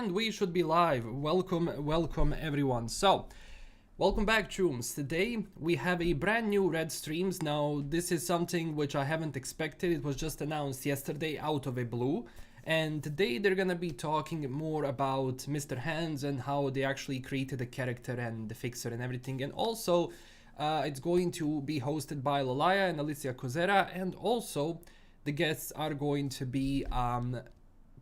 And we should be live. Welcome everyone. So, welcome back, Chooms. Today we have a brand new RedStreams. Now, this is something which I haven't expected. It was just announced yesterday out of a blue. And today they're gonna be talking more about Mr. Hands and how they actually created the character and the fixer and everything. And also, it's going to be hosted by Lilayah and Alicja Kozera, and also the guests are going to be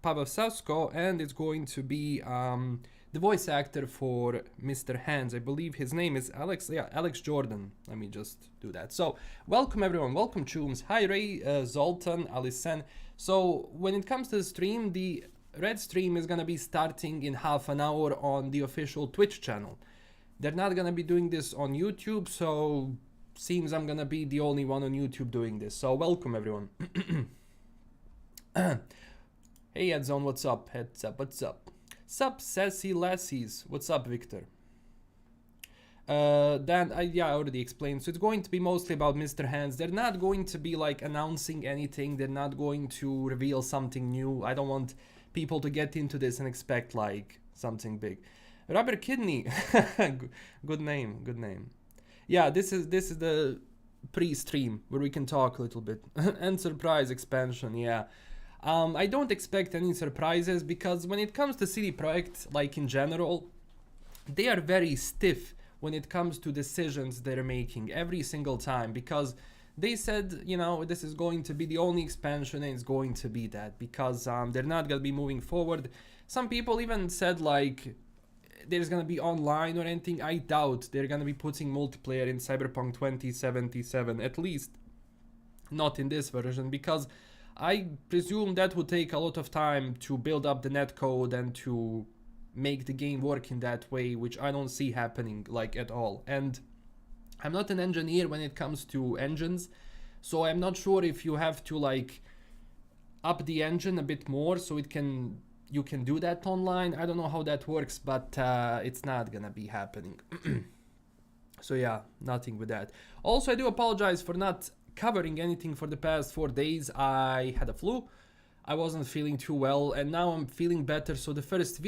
Pawel Sasko, and it's going to be the voice actor for Mr. Hands. I believe his name is Alex Jordan. Let me just do that. So, welcome everyone, welcome Chooms. Hi Ray, Zoltan, Alison. So, when it comes to the stream, the Red Stream is gonna be starting in half an hour on the official Twitch channel. They're not gonna be doing this on YouTube, so seems I'm gonna be the only one on YouTube doing this. So, welcome everyone. Hey Edzone, what's up? Heads up, what's up? Sup, sassy lassies. What's up, Victor? Dan, I already explained. So it's going to be mostly about Mr. Hands. They're not going to be like announcing anything. They're not going to reveal something new. I don't want people to get into this and expect like something big. Rubber Kidney. Good name, good name. Yeah, this is the pre-stream where we can talk a little bit. And surprise expansion, yeah. I don't expect any surprises because when it comes to CD Projekt, like in general, they are very stiff when it comes to decisions they're making every single time, because they said, you know, this is going to be the only expansion and it's going to be that, because they're not going to be moving forward. Some people even said like there's going to be online or anything. I doubt they're going to be putting multiplayer in Cyberpunk 2077, at least not in this version, because I presume that would take a lot of time to build up the netcode and to make the game work in that way, which I don't see happening like at all. And I'm not an engineer when it comes to engines, so I'm not sure if you have to like up the engine a bit more so you can do that online. I don't know how that works, but it's not gonna be happening. So yeah, nothing with that. Also, I do apologize for not covering anything for the past 4 days. I had a flu, I wasn't feeling too well, and now I'm feeling better, so the first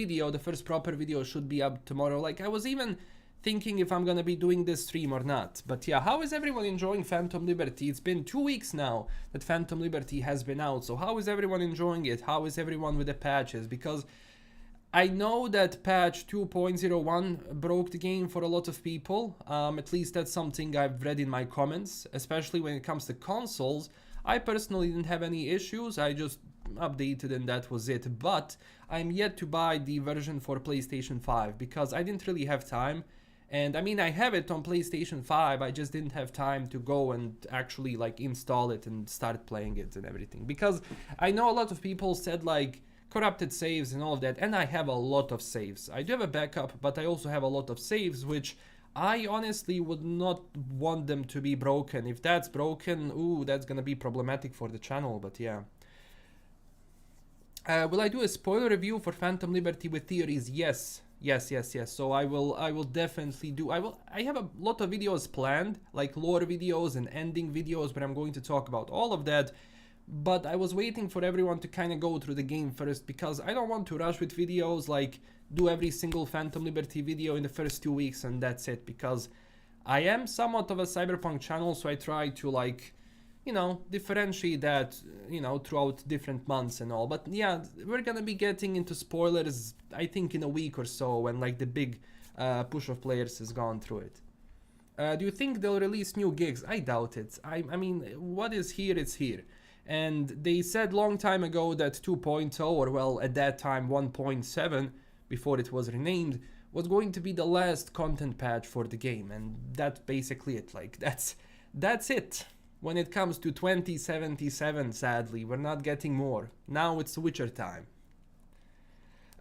proper video should be up tomorrow. Like, I was even thinking if I'm gonna be doing this stream or not. But yeah, how is everyone enjoying Phantom Liberty? It's been 2 weeks now that Phantom Liberty has been out, so how is everyone enjoying it? How is everyone with the patches? Because I know that patch 2.01 broke the game for a lot of people. At least that's something I've read in my comments, especially when it comes to consoles. I personally didn't have any issues. I just updated and that was it. But I'm yet to buy the version for PlayStation 5 because I didn't really have time. And I mean, I have it on PlayStation 5. I just didn't have time to go and actually like install it and start playing it and everything. Because I know a lot of people said like corrupted saves and all of that, and I have a lot of saves. I do have a backup, but I also have a lot of saves, which I honestly would not want them to be broken. If that's broken, ooh, that's gonna be problematic for the channel, but yeah. Will I do a spoiler review for Phantom Liberty with theories? Yes. So I will definitely do. I have a lot of videos planned, like lore videos and ending videos, but I'm going to talk about all of that. But I was waiting for everyone to kind of go through the game first, because I don't want to rush with videos, like do every single Phantom Liberty video in the first 2 weeks and that's it, because I am somewhat of a Cyberpunk channel, so I try to like, you know, differentiate that, you know, throughout different months and all. But yeah, we're gonna be getting into spoilers, I think in a week or so, when like the big push of players has gone through it. Do you think they'll release new gigs? I doubt it. I mean, what is here, it's here. And they said long time ago that 2.0, or well, at that time 1.7, before it was renamed, was going to be the last content patch for the game. And that's basically it. Like, that's it. When it comes to 2077, sadly, we're not getting more. Now it's Witcher time.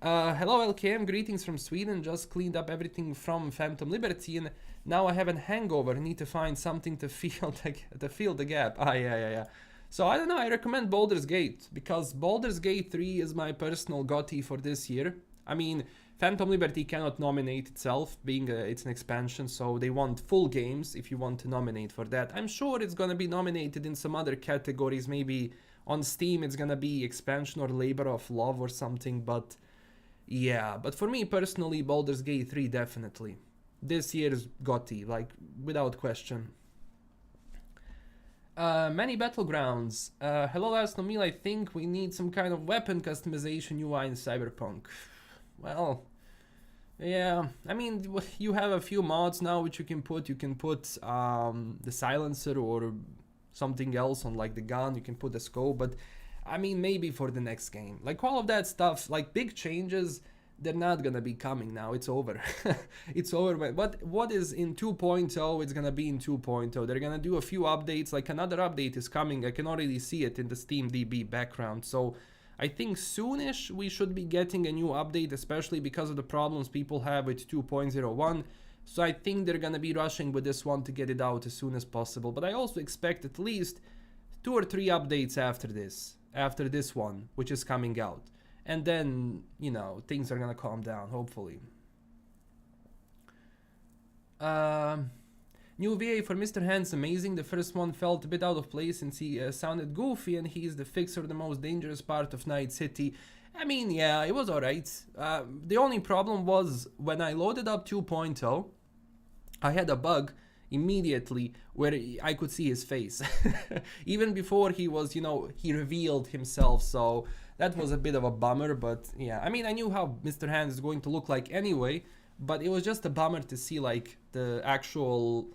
Hello LKM, greetings from Sweden. Just cleaned up everything from Phantom Liberty and now I have a hangover. Need to find something to fill the gap. Yeah. So I don't know, I recommend Baldur's Gate, because Baldur's Gate 3 is my personal GOTY for this year. I mean, Phantom Liberty cannot nominate itself, being it's an expansion, so they want full games if you want to nominate for that. I'm sure it's gonna be nominated in some other categories, maybe on Steam it's gonna be expansion or labor of love or something, but Yeah, but for me personally, Baldur's Gate 3 definitely. This year's GOTY, like, without question. Many battlegrounds. Hello, LastKnownMeal. I think we need some kind of weapon customization UI in Cyberpunk. Well, yeah. I mean, you have a few mods now which you can put. You can put the silencer or something else on like the gun. You can put the scope, but I mean, maybe for the next game. Like all of that stuff, like big changes, they're not gonna be coming now. It's over. It's over. But what is in 2.0, it's gonna be in 2.0. They're gonna do a few updates. Like another update is coming. I can already see it in the Steam DB background. So I think soonish we should be getting a new update, especially because of the problems people have with 2.01. So I think they're gonna be rushing with this one to get it out as soon as possible. But I also expect at least 2 or 3 updates after this one, which is coming out. And then, you know, things are gonna calm down, hopefully. New VA for Mr. Hands, amazing. The first one felt a bit out of place since he sounded goofy, and he's the fixer of the most dangerous part of Night City. I mean, yeah, it was alright. The only problem was when I loaded up 2.0, I had a bug immediately where I could see his face. Even before he was, you know, he revealed himself, so that was a bit of a bummer. But yeah, I mean, I knew how Mr. Hands is going to look like anyway, but it was just a bummer to see like the actual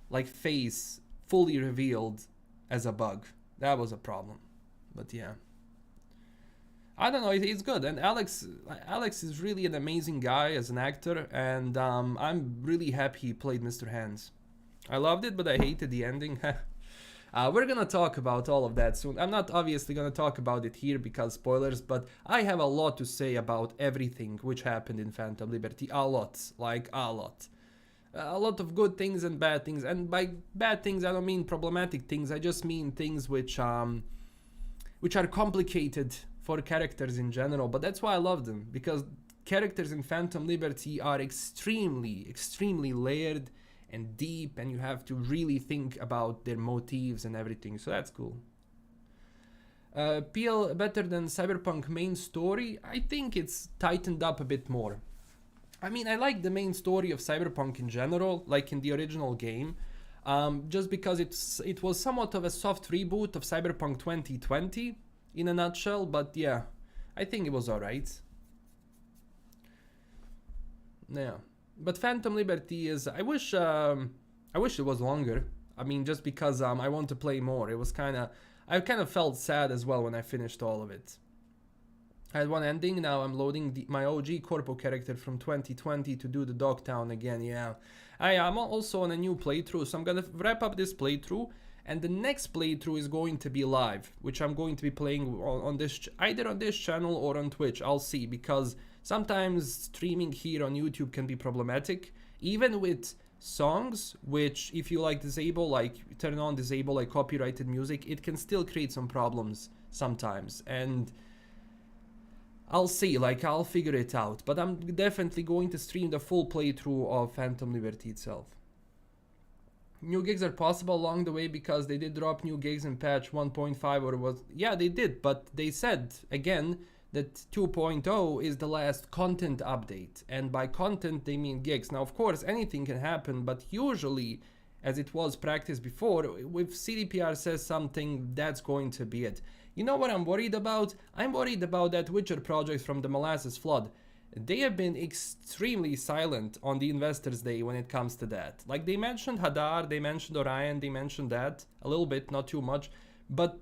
like face fully revealed as a bug. That was a problem. But yeah, I don't know, it's good. And Alex is really an amazing guy as an actor, and I'm really happy he played Mr. Hands. I loved it, but I hated the ending. We're gonna talk about all of that soon. I'm not obviously gonna talk about it here because spoilers, but I have a lot to say about everything which happened in Phantom Liberty. A lot, like a lot. A lot of good things and bad things. And by bad things, I don't mean problematic things. I just mean things which are complicated for characters in general. But that's why I love them, because characters in Phantom Liberty are extremely, extremely layered and deep, and you have to really think about their motives and everything, so that's cool. PL better than Cyberpunk main story? I think it's tightened up a bit more. I mean, I like the main story of Cyberpunk in general, like in the original game, just because it was somewhat of a soft reboot of Cyberpunk 2020 in a nutshell, but yeah, I think it was alright. Yeah. But Phantom Liberty is, I wish it was longer. I mean, just because I want to play more. It was I kind of felt sad as well when I finished all of it. I had one ending, now I'm loading my OG Corpo character from 2020 to do the Dogtown again, yeah. I'm also on a new playthrough, so I'm gonna wrap up this playthrough, and the next playthrough is going to be live, which I'm going to be playing on this, either on this channel or on Twitch, I'll see, because sometimes streaming here on YouTube can be problematic, even with songs, which if you like disable, like turn on disable like copyrighted music, it can still create some problems sometimes, and I'll see, like I'll figure it out, but I'm definitely going to stream the full playthrough of Phantom Liberty itself. New gigs are possible along the way because they did drop new gigs in patch 1.5 or was, yeah, they did, but they said again that 2.0 is the last content update, and by content they mean gigs. Now of course anything can happen, but usually, as it was practiced before, if CDPR says something, that's going to be it. You know what I'm worried about? I'm worried about that Witcher project from the Molasses Flood. They have been extremely silent on the Investors Day when it comes to that. Like they mentioned Hadar, they mentioned Orion, they mentioned that a little bit, not too much, but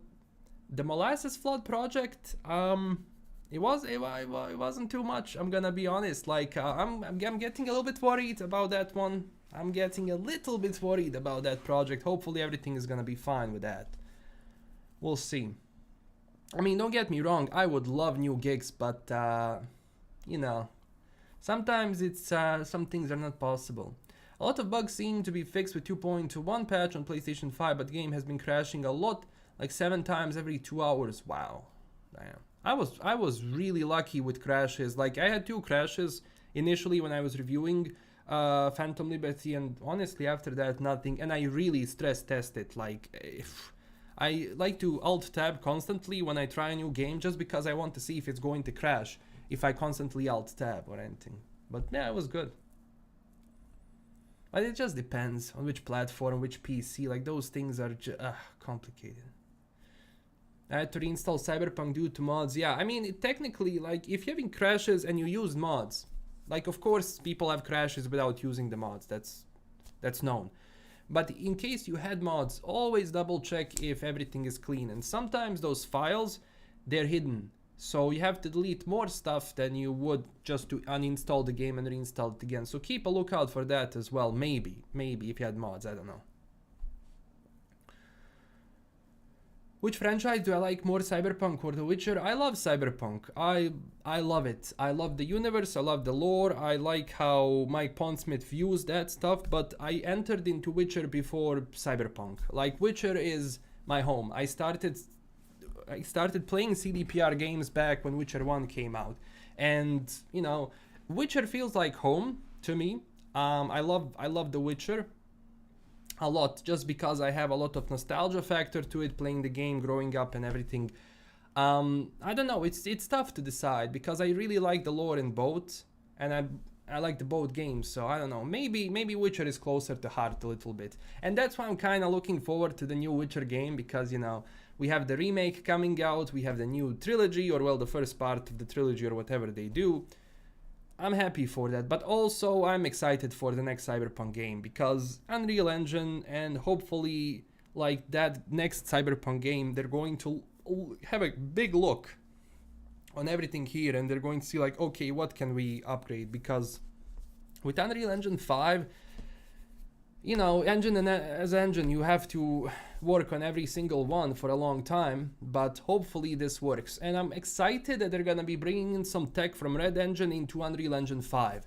the Molasses Flood project, it wasn't too much. I'm gonna be honest. Like I'm getting a little bit worried about that one. I'm getting a little bit worried about that project. Hopefully everything is gonna be fine with that. We'll see. I mean, don't get me wrong. I would love new gigs, but you know, sometimes it's some things are not possible. A lot of bugs seem to be fixed with 2.1 patch on PlayStation 5, but the game has been crashing a lot, like 7 times every 2 hours. Wow, damn. I was really lucky with crashes. Like I had 2 crashes initially when I was reviewing Phantom Liberty, and honestly after that nothing. And I really stress tested. Like I like to alt tab constantly when I try a new game, just because I want to see if it's going to crash. if I constantly alt tab or anything. But yeah, it was good. But it just depends on which platform, which PC. Like those things are complicated. I had to reinstall Cyberpunk due to mods. Yeah, I mean, technically, like if you're having crashes and you use mods, like of course people have crashes without using the mods. That's known. But in case you had mods, always double check if everything is clean. And sometimes those files, they're hidden. So you have to delete more stuff than you would just to uninstall the game and reinstall it again. So keep a lookout for that as well. Maybe if you had mods, I don't know. Which franchise do I like more, Cyberpunk or The Witcher? I love Cyberpunk. I love it. I love the universe, I love the lore, I like how Mike Pondsmith views that stuff, but I entered into Witcher before Cyberpunk. Like, Witcher is my home. I started playing CDPR games back when Witcher 1 came out. And, you know, Witcher feels like home to me. I love The Witcher a lot, just because I have a lot of nostalgia factor to it, playing the game, growing up and everything. I don't know, it's tough to decide, because I really like the lore in both, and I like the both games, so I don't know, maybe Witcher is closer to heart a little bit. And that's why I'm kind of looking forward to the new Witcher game, because, you know, we have the remake coming out, we have the new trilogy, or well, the first part of the trilogy, or whatever they do. I'm happy for that, but also I'm excited for the next Cyberpunk game, because Unreal Engine and hopefully like that next Cyberpunk game, they're going to have a big look on everything here, and they're going to see like, okay, what can we upgrade? Because with Unreal Engine 5, you know, as engine, you have to work on every single one for a long time, but hopefully this works. And I'm excited that they're gonna be bringing in some tech from Red Engine into Unreal Engine 5,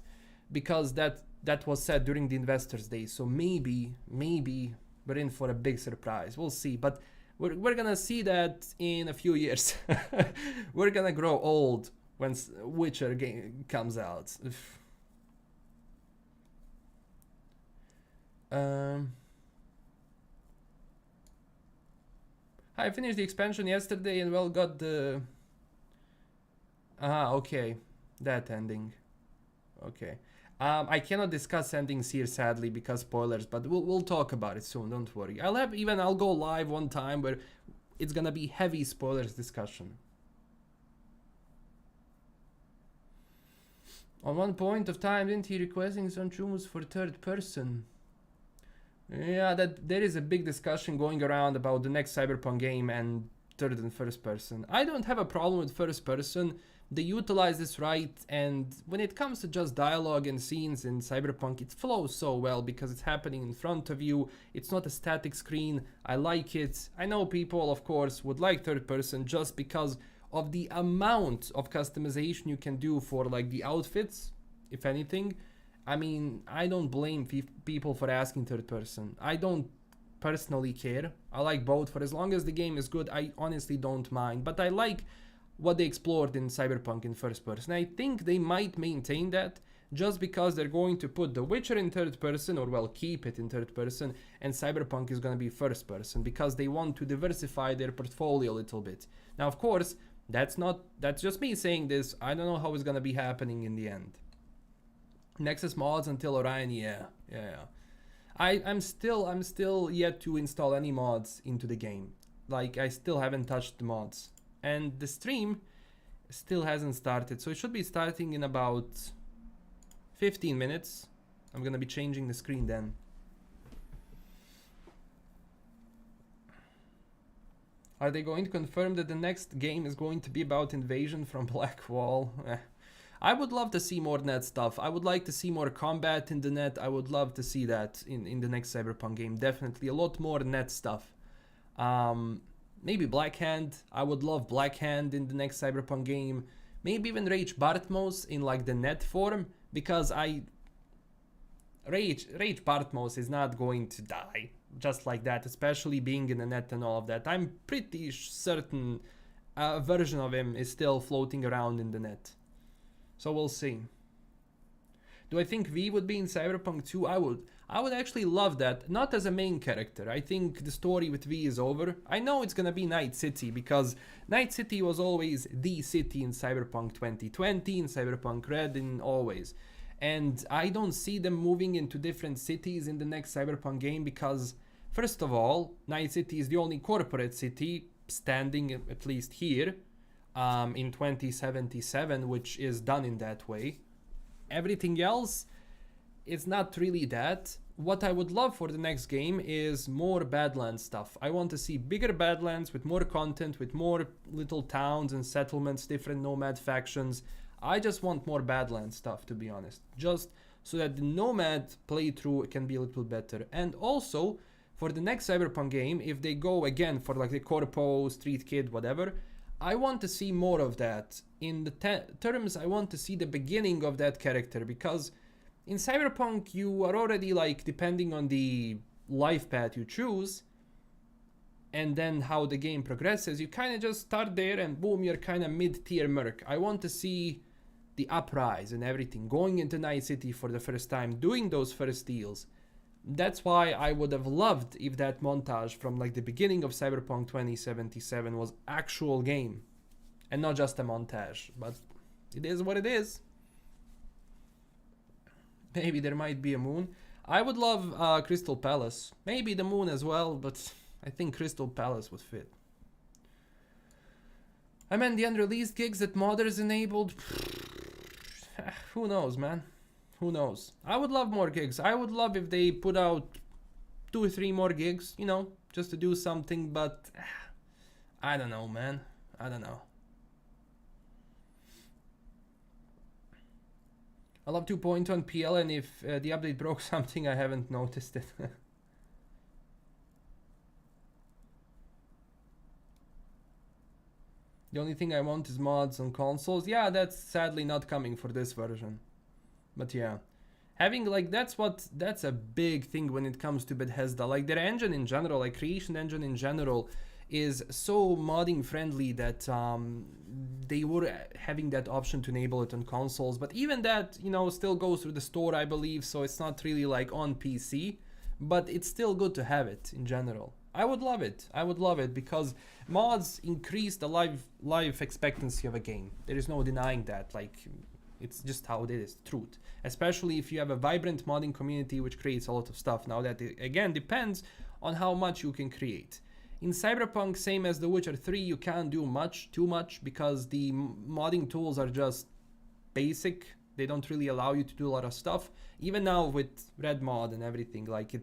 because that was said during the Investors Day. So maybe we're in for a big surprise. We'll see, but we're gonna see that in a few years. We're gonna grow old when Witcher game comes out. I finished the expansion yesterday and well got the... okay, that ending. Okay. I cannot discuss endings here sadly because spoilers, but we'll talk about it soon, don't worry. I'll go live one time where it's gonna be heavy spoilers discussion. On one point of time, didn't he requesting some tunes for third person? Yeah, that there is a big discussion going around about the next Cyberpunk game and third and first person. I don't have a problem with first person. They utilize this right, and when it comes to just dialogue and scenes in Cyberpunk, it flows so well because it's happening in front of you. It's not a static screen. I like it. I know people, of course, would like third person just because of the amount of customization you can do for like the outfits, if anything. I mean, I don't blame people for asking third person. I don't personally care. I like both. For as long as the game is good, I honestly don't mind. But I like what they explored in Cyberpunk in first person. I think they might maintain that just because they're going to put The Witcher in third person, or well, keep it in third person, and Cyberpunk is going to be first person because they want to diversify their portfolio a little bit. Now, of course, that's just me saying this. I don't know how it's going to be happening in the end. Nexus mods until Orion, yeah. I'm still yet to install any mods into the game. Like, I still haven't touched the mods. And the stream still hasn't started, so it should be starting in about 15 minutes. I'm gonna be changing the screen then. Are they going to confirm that the next game is going to be about invasion from Black Wall? I would love to see more net stuff. I would like to see more combat in the net. I would love to see that in the next Cyberpunk game. Definitely a lot more net stuff. Maybe Black Hand. I would love Black Hand in the next Cyberpunk game. Maybe even Rage Bartmos in like the net form, because Rage Bartmos is not going to die just like that, especially being in the net and all of that. I'm pretty certain a version of him is still floating around in the net. So we'll see. Do I think V would be in Cyberpunk 2? I would actually love that. Not as a main character. I think the story with V is over. I know it's gonna be Night City because Night City was always the city in Cyberpunk 2020, in Cyberpunk Red, and always. And I don't see them moving into different cities in the next Cyberpunk game because, first of all, Night City is the only corporate city standing, at least here, in 2077, which is done in that way. Everything else is not really that. What I would love for the next game is more Badlands stuff. I want to see bigger Badlands with more content, with more little towns and settlements, different nomad factions. I just want more Badlands stuff, to be honest. Just so that the nomad playthrough can be a little better. And also, for the next Cyberpunk game, if they go again for like the Corpo, Street Kid, whatever, I want to see more of that. In the terms, I want to see the beginning of that character, because in Cyberpunk, you are already like, depending on the life path you choose, and then how the game progresses, you kind of just start there and boom, you're kind of mid-tier merc. I want to see the uprise and everything, going into Night City for the first time, doing those first deals. That's why I would have loved if that montage from like the beginning of Cyberpunk 2077 was actual game and not just a montage, but it is what it is. Maybe there might be a moon. I would love Crystal Palace, maybe the moon as well, but I think Crystal Palace would fit. I meant the unreleased gigs that modders enabled. Who knows, man? Who knows? I would love more gigs. I would love if they put out 2 or 3 more gigs, you know, just to do something, but I don't know, man. I don't know. I love 2.1 PL, and if the update broke something, I haven't noticed it. The only thing I want is mods on consoles. Yeah, that's sadly not coming for this version. But yeah, having like, that's a big thing when it comes to Bethesda. Like their engine in general, like creation engine in general, is so modding friendly that they were having that option to enable it on consoles. But even that, you know, still goes through the store, I believe. So it's not really like on PC, but it's still good to have it in general. I would love it. I would love it because mods increase the life expectancy of a game. There is no denying that. Like, it's just how it is, truth. Especially if you have a vibrant modding community which creates a lot of stuff. Now that, again, depends on how much you can create. In Cyberpunk, same as The Witcher 3, you can't do too much, because the modding tools are just basic. They don't really allow you to do a lot of stuff. Even now with Red Mod and everything, like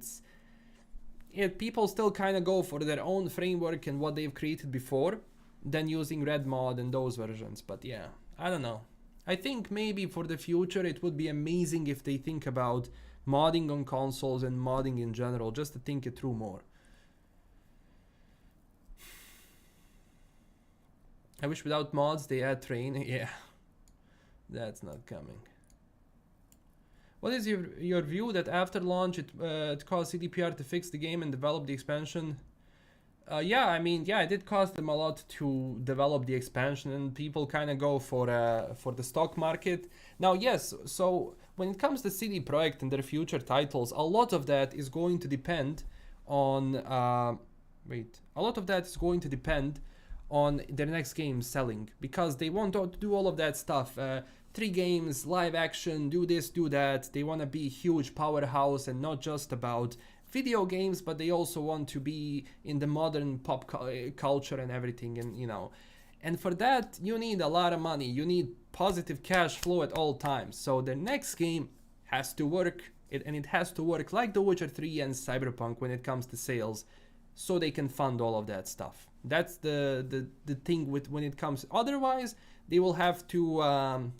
people still kind of go for their own framework and what they've created before, than using Red Mod and those versions. But yeah, I don't know. I think maybe for the future it would be amazing if they think about modding on consoles and modding in general, just to think it through more. I wish without mods they add train. Yeah, that's not coming. What is your view that after launch it cost CDPR to fix the game and develop the expansion? Yeah, I mean, yeah, it did cost them a lot to develop the expansion, and people kind of go for the stock market. Now, yes, so when it comes to CD Projekt and their future titles, a lot of that is going to depend on their next game selling, because they want to do all of that stuff. 3 games, live action, do this, do that. They want to be a huge powerhouse and not just about video games, but they also want to be in the modern pop culture and everything, and you know. And for that, you need a lot of money. You need positive cash flow at all times. So the next game has to work, and it has to work like The Witcher 3 and Cyberpunk when it comes to sales, so they can fund all of that stuff. That's the thing with when it comes. Otherwise, they will have to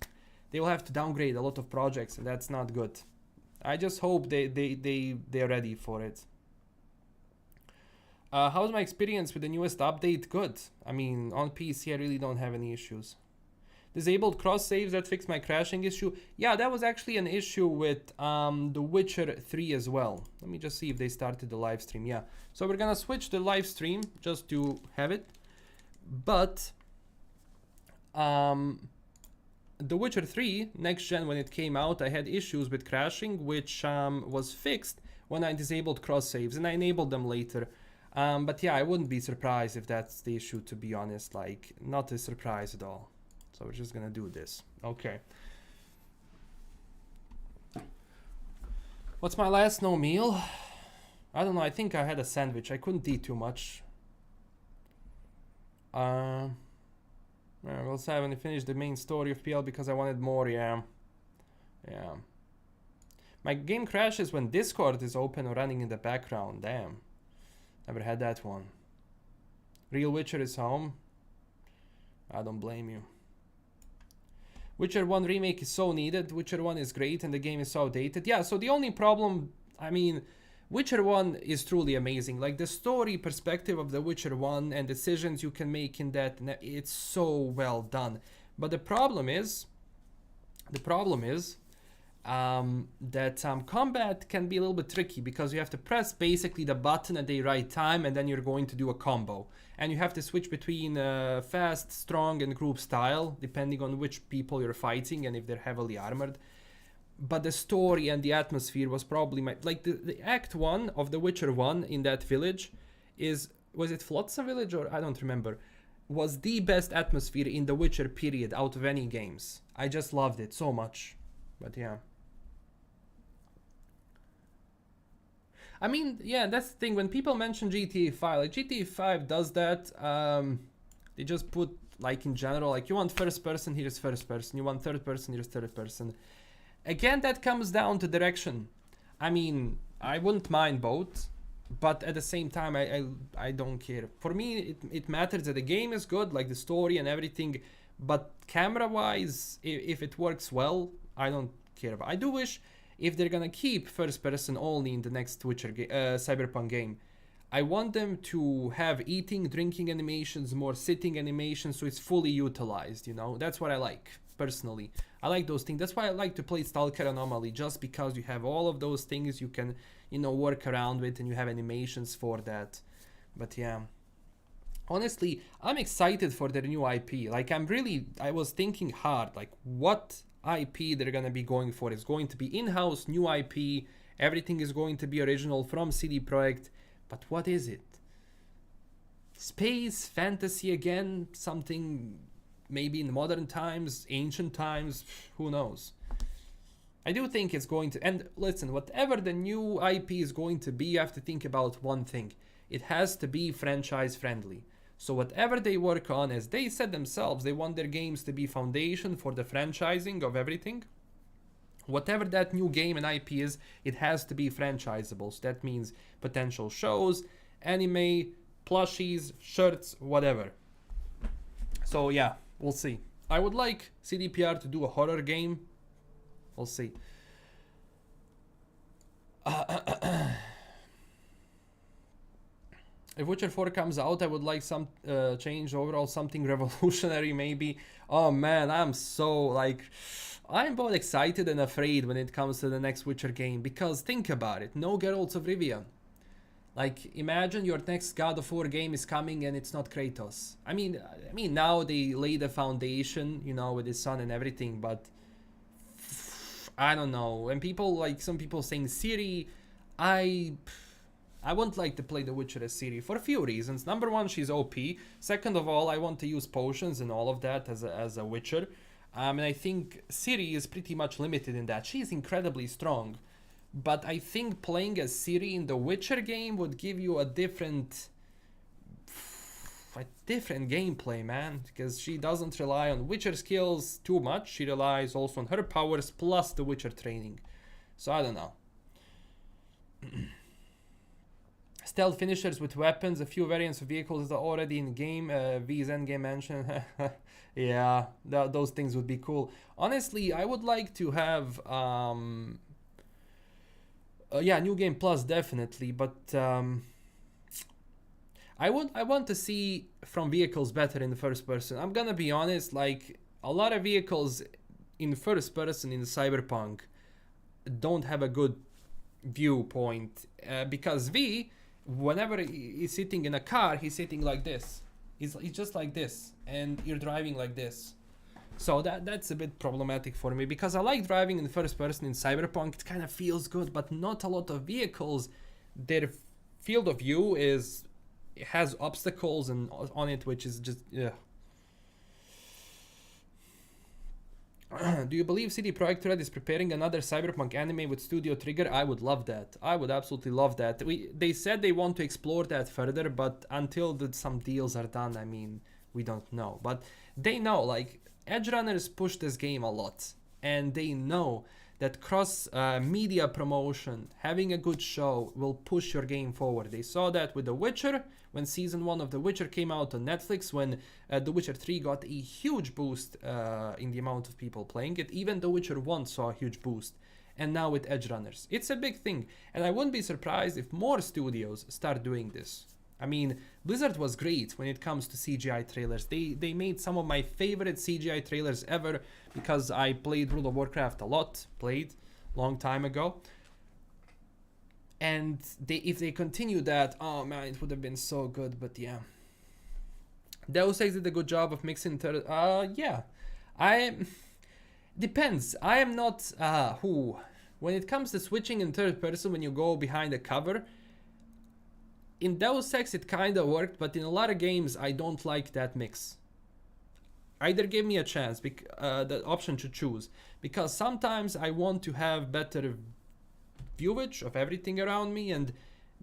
downgrade a lot of projects, and that's not good. I just hope they're ready for it. How's my experience with the newest update? Good. I mean, on PC I really don't have any issues. Disabled cross saves, that fixed my crashing issue. Yeah, that was actually an issue with The Witcher 3 as well. Let me just see if they started the live stream. Yeah, so we're gonna switch the live stream just to have it. But The Witcher 3 next gen, when it came out, I had issues with crashing, which was fixed when I disabled cross saves, and I enabled them later. But yeah, I wouldn't be surprised if that's the issue, to be honest. Like, not a surprise at all. So we're just gonna do this. Okay. What's my last no meal? I don't know. I think I had a sandwich. I couldn't eat too much. We'll say when I finished the main story of PL because I wanted more. Yeah. My game crashes when Discord is open or running in the background. Damn. Never had that one. Real Witcher is home. I don't blame you. Witcher 1 remake is so needed. Witcher 1 is great and the game is so outdated. Yeah, so the only problem, I mean, Witcher 1 is truly amazing. Like, the story perspective of the Witcher 1 and decisions you can make in that, it's so well done. But the problem is that combat can be a little bit tricky because you have to press basically the button at the right time and then you're going to do a combo. And you have to switch between fast, strong, and group style depending on which people you're fighting and if they're heavily armored. But the story and the atmosphere was probably like the act 1 of The Witcher 1 in that village was it Flotsam village or I don't remember, was the best atmosphere in The Witcher period out of any games. I just loved it so much. But yeah. I mean, yeah, that's the thing. When people mention GTA 5, like GTA 5 does that. They just put, like, in general, like, you want first person, here's first person. You want third person, here's third person. Again, that comes down to direction. I mean, I wouldn't mind both, but at the same time, I don't care. For me, it matters that the game is good, like the story and everything, but camera-wise, if it works well, I don't care about. I do wish if they're gonna keep first person only in the next Witcher Cyberpunk game, I want them to have eating, drinking animations, more sitting animations, so it's fully utilized, you know? That's what I like, personally. I like those things. That's why I like to play Stalker Anomaly, just because you have all of those things you can, you know, work around with and you have animations for that. But yeah. Honestly, I'm excited for their new IP. Like, I was thinking hard, like, what IP they're gonna be going for. It's going to be in-house, new IP, everything is going to be original from CD Projekt, but what is it? Space, fantasy again, something maybe in modern times, ancient times, who knows? I do think it's going to, and listen, whatever the new IP is going to be, you have to think about one thing. It has to be franchise friendly. So whatever they work on, as they said themselves, they want their games to be foundation for the franchising of everything. Whatever that new game and IP is, it has to be franchisable. So that means potential shows, anime, plushies, shirts, whatever. So yeah, we'll see. I would like CDPR to do a horror game. We'll see. If Witcher 4 comes out, I would like some change overall, something revolutionary maybe. Oh man, I'm both excited and afraid when it comes to the next Witcher game, because think about it, no Geralt of Rivia. Like, imagine your next God of War game is coming and it's not Kratos. I mean now they lay the foundation, you know, with his son and everything, but I don't know. And people, like some people saying Ciri, I wouldn't like to play The Witcher as Ciri for a few reasons. Number one, she's OP. Second of all, I want to use potions and all of that as a Witcher. And I think Ciri is pretty much limited in that. She's incredibly strong. But I think playing as Ciri in the Witcher game would give you a different gameplay, man. Because she doesn't rely on Witcher skills too much. She relies also on her powers plus the Witcher training. So I don't know. Stealth finishers with weapons, a few variants of vehicles that are already in game. V's endgame mention. Yeah, those things would be cool. Honestly, I would like to have New Game Plus definitely, but I want to see from vehicles better in the first person. I'm gonna be honest, like a lot of vehicles in first person in Cyberpunk don't have a good viewpoint because V, whenever he's sitting in a car, he's sitting like this. He's just like this, and you're driving like this. So that's a bit problematic for me, because I like driving in first person in Cyberpunk. It kind of feels good, but not a lot of vehicles. Their field of view has obstacles and on it, which is just Do you believe CD Projekt Red is preparing another Cyberpunk anime with Studio Trigger? I would love that. I would absolutely love that. They said they want to explore that further, but until some deals are done, I mean, we don't know. But they know, like, Edge Runners push this game a lot, and they know that cross media promotion, having a good show, will push your game forward. They saw that with The Witcher, when season 1 of The Witcher came out on Netflix, when The Witcher 3 got a huge boost in the amount of people playing it. Even The Witcher 1 saw a huge boost. And now with Edge Runners. It's a big thing. And I wouldn't be surprised if more studios start doing this. I mean, Blizzard was great when it comes to CGI trailers. They made some of my favorite CGI trailers ever, because I played World of Warcraft a lot. Played long time ago. And if they continue that, oh man, it would have been so good. But yeah, Deus Ex did a good job of mixing yeah, depends. I am not when it comes to switching in third person when you go behind the cover. In Deus Ex it kind of worked, but in a lot of games I don't like that mix. Either give me a chance, the option to choose, because sometimes I want to have better viewage of everything around me, and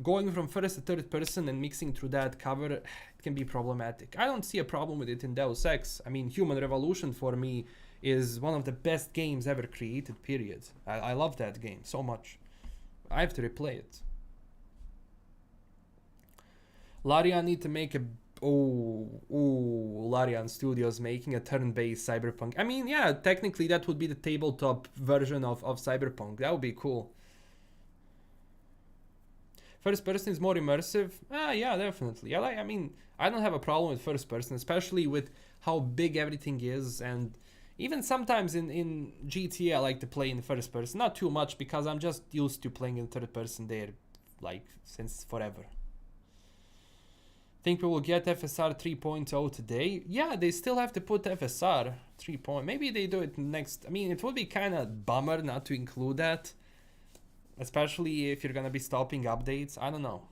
going from first to third person and mixing through that cover, it can be problematic. I don't see a problem with it in Deus Ex. I mean, Human Revolution for me is one of the best games ever created, period. I love that game so much. I have to replay it. Larian need to make a... Larian Studios making a turn-based Cyberpunk. I mean, yeah, technically that would be the tabletop version of Cyberpunk. That would be cool. First person is more immersive. Yeah, definitely. I mean, I don't have a problem with first person, especially with how big everything is. And even sometimes in GTA, I like to play in first person. Not too much, because I'm just used to playing in third person there, like, since forever. Think we will get FSR 3.0 today? Yeah, they still have to put FSR 3. Maybe they do it next. I mean, it would be kind of bummer not to include that, especially if you're gonna be stopping updates. I don't know.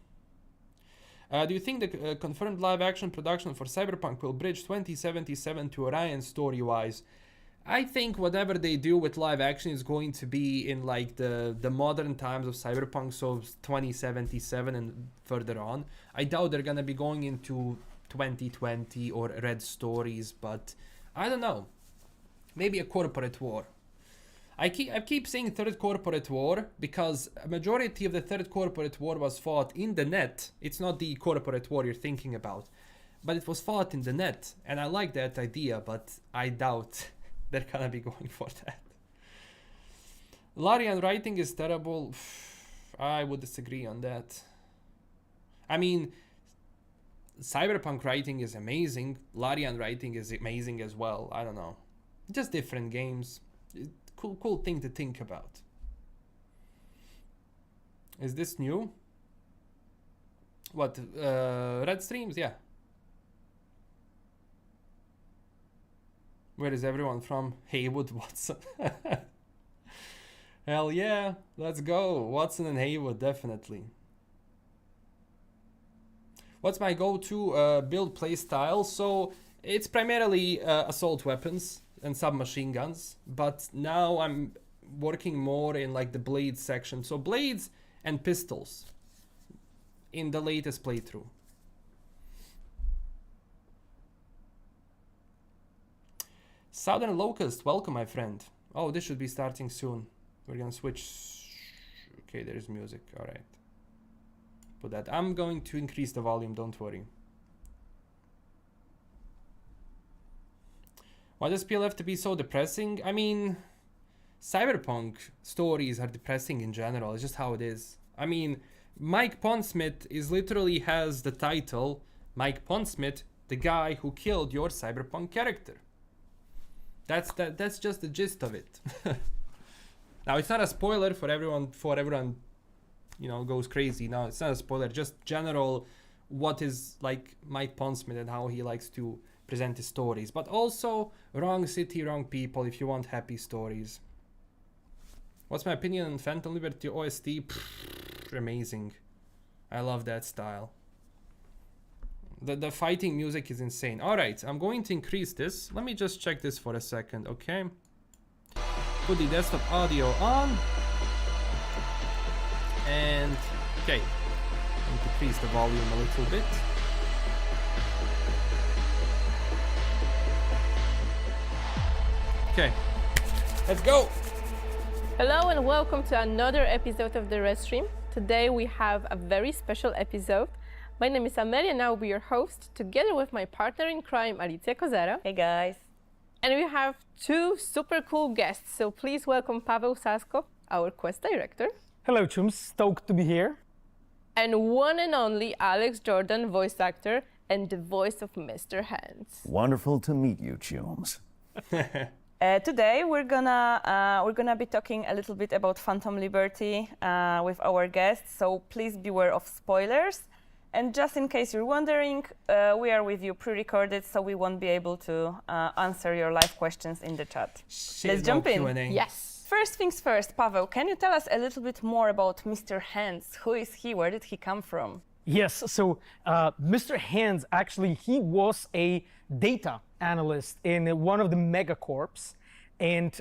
Do you think the confirmed live action production for Cyberpunk will bridge 2077 to Orion story-wise? I think whatever they do with live action is going to be in like the modern times of Cyberpunk, so 2077 and further on. I doubt they're gonna be going into 2020 or Red Stories, but I don't know. Maybe a corporate war. I keep saying third corporate war because a majority of the third corporate war was fought in the net. It's not the corporate war you're thinking about, but it was fought in the net, and I like that idea, but I doubt they're gonna be going for that. Larian writing is terrible. I would disagree on that. I mean, Cyberpunk writing is amazing. Larian writing is amazing as well. I don't know. Just different games. Cool thing to think about. Is this new? What? RedStreams? Yeah. Where is everyone from? Haywood, Watson. Hell yeah, let's go. Watson and Haywood, definitely. What's my go-to build playstyle? So it's primarily assault weapons and submachine guns, but now I'm working more in like the blades section. So blades and pistols in the latest playthrough. Southern Locust, welcome my friend. Oh, this should be starting soon. We're gonna switch. Okay, there's music, all right. Put that. I'm going to increase the volume, don't worry. Why does PL have to be so depressing? I mean, Cyberpunk stories are depressing in general. It's just how it is. I mean, Mike Pondsmith literally has the title, Mike Pondsmith, the guy who killed your Cyberpunk character. That's just the gist of it. Now, it's not a spoiler for everyone, you know, goes crazy. No, it's not a spoiler, just general what is like Mike Pondsmith and how he likes to present the stories. But also, wrong city, wrong people if you want happy stories. What's my opinion on Phantom Liberty OST? Amazing. I love that style. The fighting music is insane. Alright, I'm going to increase this. Let me just check this for a second, okay? Put the desktop audio on. And, okay. Increase the volume a little bit. Okay, let's go! Hello and welcome to another episode of the RedStream. Today we have a very special episode. My name is Amelia and I will be your host, together with my partner in crime, Alicja Kozera. Hey guys. And we have two super cool guests, so please welcome Pawel, Sasko, our quest director. Hello, Chums. Stoked to be here. And one and only Alex Jordan, voice actor and the voice of Mr. Hands. Wonderful to meet you, Chums. Today we're gonna be talking a little bit about Phantom Liberty with our guests, so please beware of spoilers. And just in case you're wondering, we are with you pre-recorded, so we won't be able to answer your live questions in the chat. Let's jump in. Q&A. Yes. First things first, Paweł, can you tell us a little bit more about Mr. Hands? Who is he? Where did he come from? Yes, so Mr. Hands, actually, he was a data analyst in one of the megacorps. And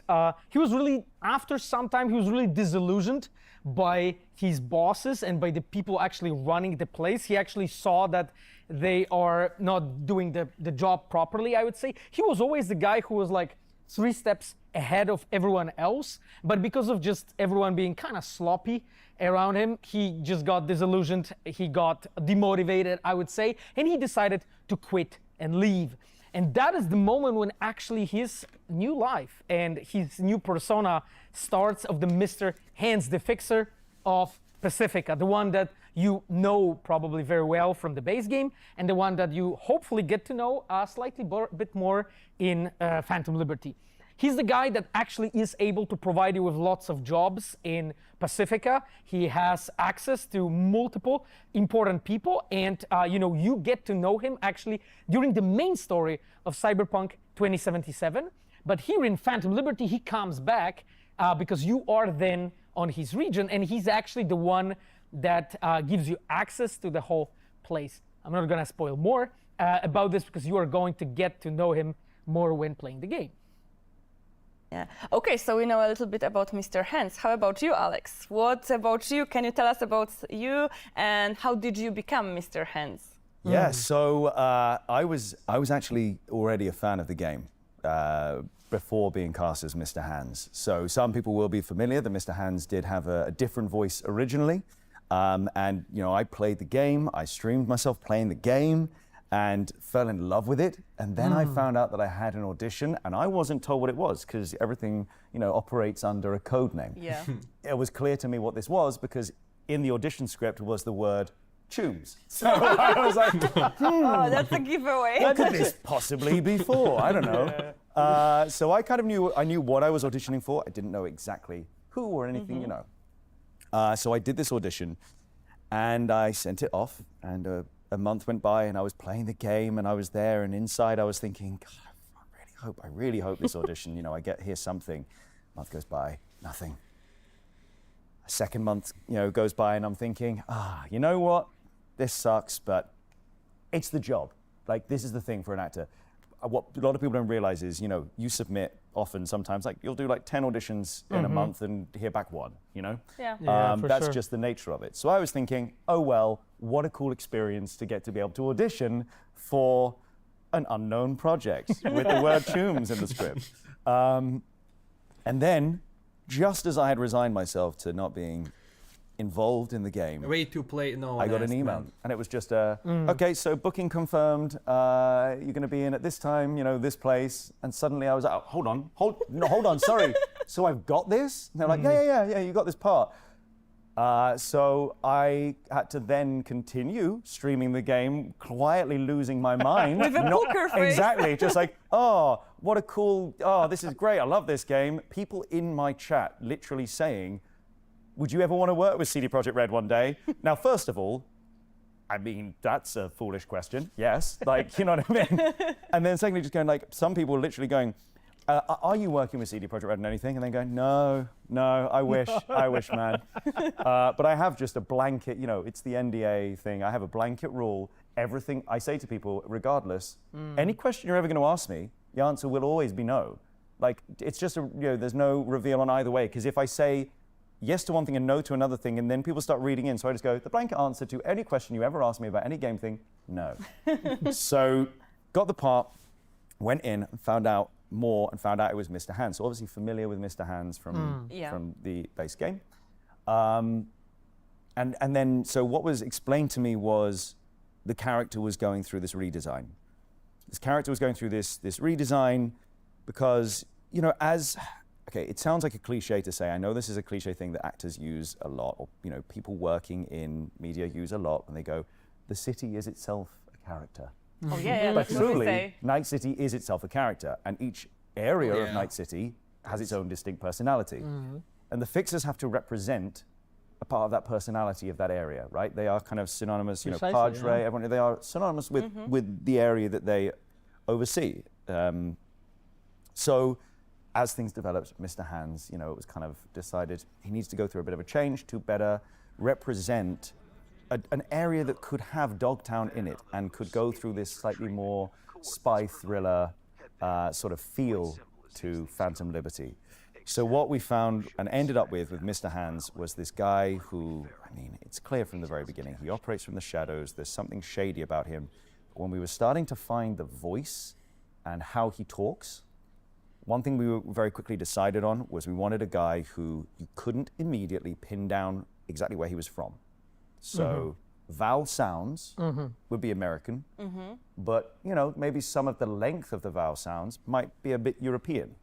he was really, after some time, he was really disillusioned by his bosses and by the people actually running the place. He actually saw that they are not doing the job properly, I would say. He was always the guy who was like 3 steps ahead of everyone else, but because of just everyone being kind of sloppy around him, he just got disillusioned, he got demotivated, I would say, and he decided to quit and leave. And that is the moment when actually his new life and his new persona starts of the Mr. Hands, the fixer of Pacifica, the one that you know probably very well from the base game, and the one that you hopefully get to know slightly bit more in Phantom Liberty. He's the guy that actually is able to provide you with lots of jobs in Pacifica. He has access to multiple important people, and you get to know him actually during the main story of Cyberpunk 2077. But here in Phantom Liberty, he comes back because you are then on his region, and he's actually the one that gives you access to the whole place. I'm not going to spoil more about this because you are going to get to know him more when playing the game. Yeah. Okay, so we know a little bit about Mr. Hands. How about you, Alex? What about you? Can you tell us about you and how did you become Mr. Hands? Yeah, so I was actually already a fan of the game before being cast as Mr. Hands. So some people will be familiar that Mr. Hands did have a different voice originally. And I played the game, I streamed myself playing the game, and fell in love with it. And then I found out that I had an audition, and I wasn't told what it was because everything, operates under a code name. Yeah. It was clear to me what this was because in the audition script was the word Chums. So I was like, Oh, that's a giveaway. what could this possibly be for? I don't know. So I kind of knew what I was auditioning for. I didn't know exactly who or anything, So I did this audition, and I sent it off, and a month went by, and I was playing the game, and I was there, and inside I was thinking, God, I really hope this audition, I hear something. A month goes by, nothing. A second month, goes by, and I'm thinking, you know what? This sucks, but it's the job. Like, this is the thing for an actor. What a lot of people don't realize is, you submit often, sometimes, like, you'll do like 10 auditions in a month and hear back 1, Yeah. That's sure. just the nature of it. So I was thinking, oh, well, what a cool experience to get to be able to audition for an unknown project with the word Chums in the script. And then, just as I had resigned myself to not being involved in the game, Way to play. No, I got an email, and it was just okay, so booking confirmed, you're going to be in at this time, this place, and suddenly I was like, oh, hold on, sorry, so I've got this? And they're like, yeah, you got this part. So I had to then continue streaming the game, quietly losing my mind. With a poker face. Exactly, just like, what a cool, this is great, I love this game. People in my chat literally saying, would you ever want to work with CD Projekt Red one day? Now, first of all, I mean, that's a foolish question. Yes, like, you know what I mean? And then secondly, just going like, some people literally going, are you working with CD Projekt Red on anything? And then going, no, I wish, man. But I have just a blanket, you know, it's the NDA thing. I have a blanket rule. Everything I say to people, regardless, any question you're ever going to ask me, the answer will always be no. Like, it's just, there's no reveal on either way. Because if I say yes to one thing and no to another thing, and then people start reading in, so I just go, the blanket answer to any question you ever ask me about any game thing, no. So, got the part, went in, and found out more, and found out it was Mr. Hands. So obviously familiar with Mr. Hands from the base game. And then, so what was explained to me was the character was going through this redesign. This character was going through this redesign because, you know, okay, it sounds like a cliche to say. I know this is a cliche thing that actors use a lot, or, you know, people working in media use a lot when they go, the city is itself a character. Oh yeah, But that's what we truly, say. Night City is itself a character, and each area of Night City has its own distinct personality. And the fixers have to represent a part of that personality of that area, right? They are kind of synonymous, you know, Padre, everyone, they are synonymous with the area that they oversee. So as things developed, Mr. Hands, you know, it was kind of decided he needs to go through a bit of a change to better represent an area that could have Dogtown in it and could go through this slightly more spy thriller sort of feel to Phantom Liberty. So what we found and ended up with Mr. Hands was this guy who, I mean, it's clear from the very beginning, he operates from the shadows, there's something shady about him. When we were starting to find the voice and how he talks, one thing we very quickly decided on was we wanted a guy who you couldn't immediately pin down exactly where he was from. So vowel sounds would be American, but, you know, maybe some of the length of the vowel sounds might be a bit European.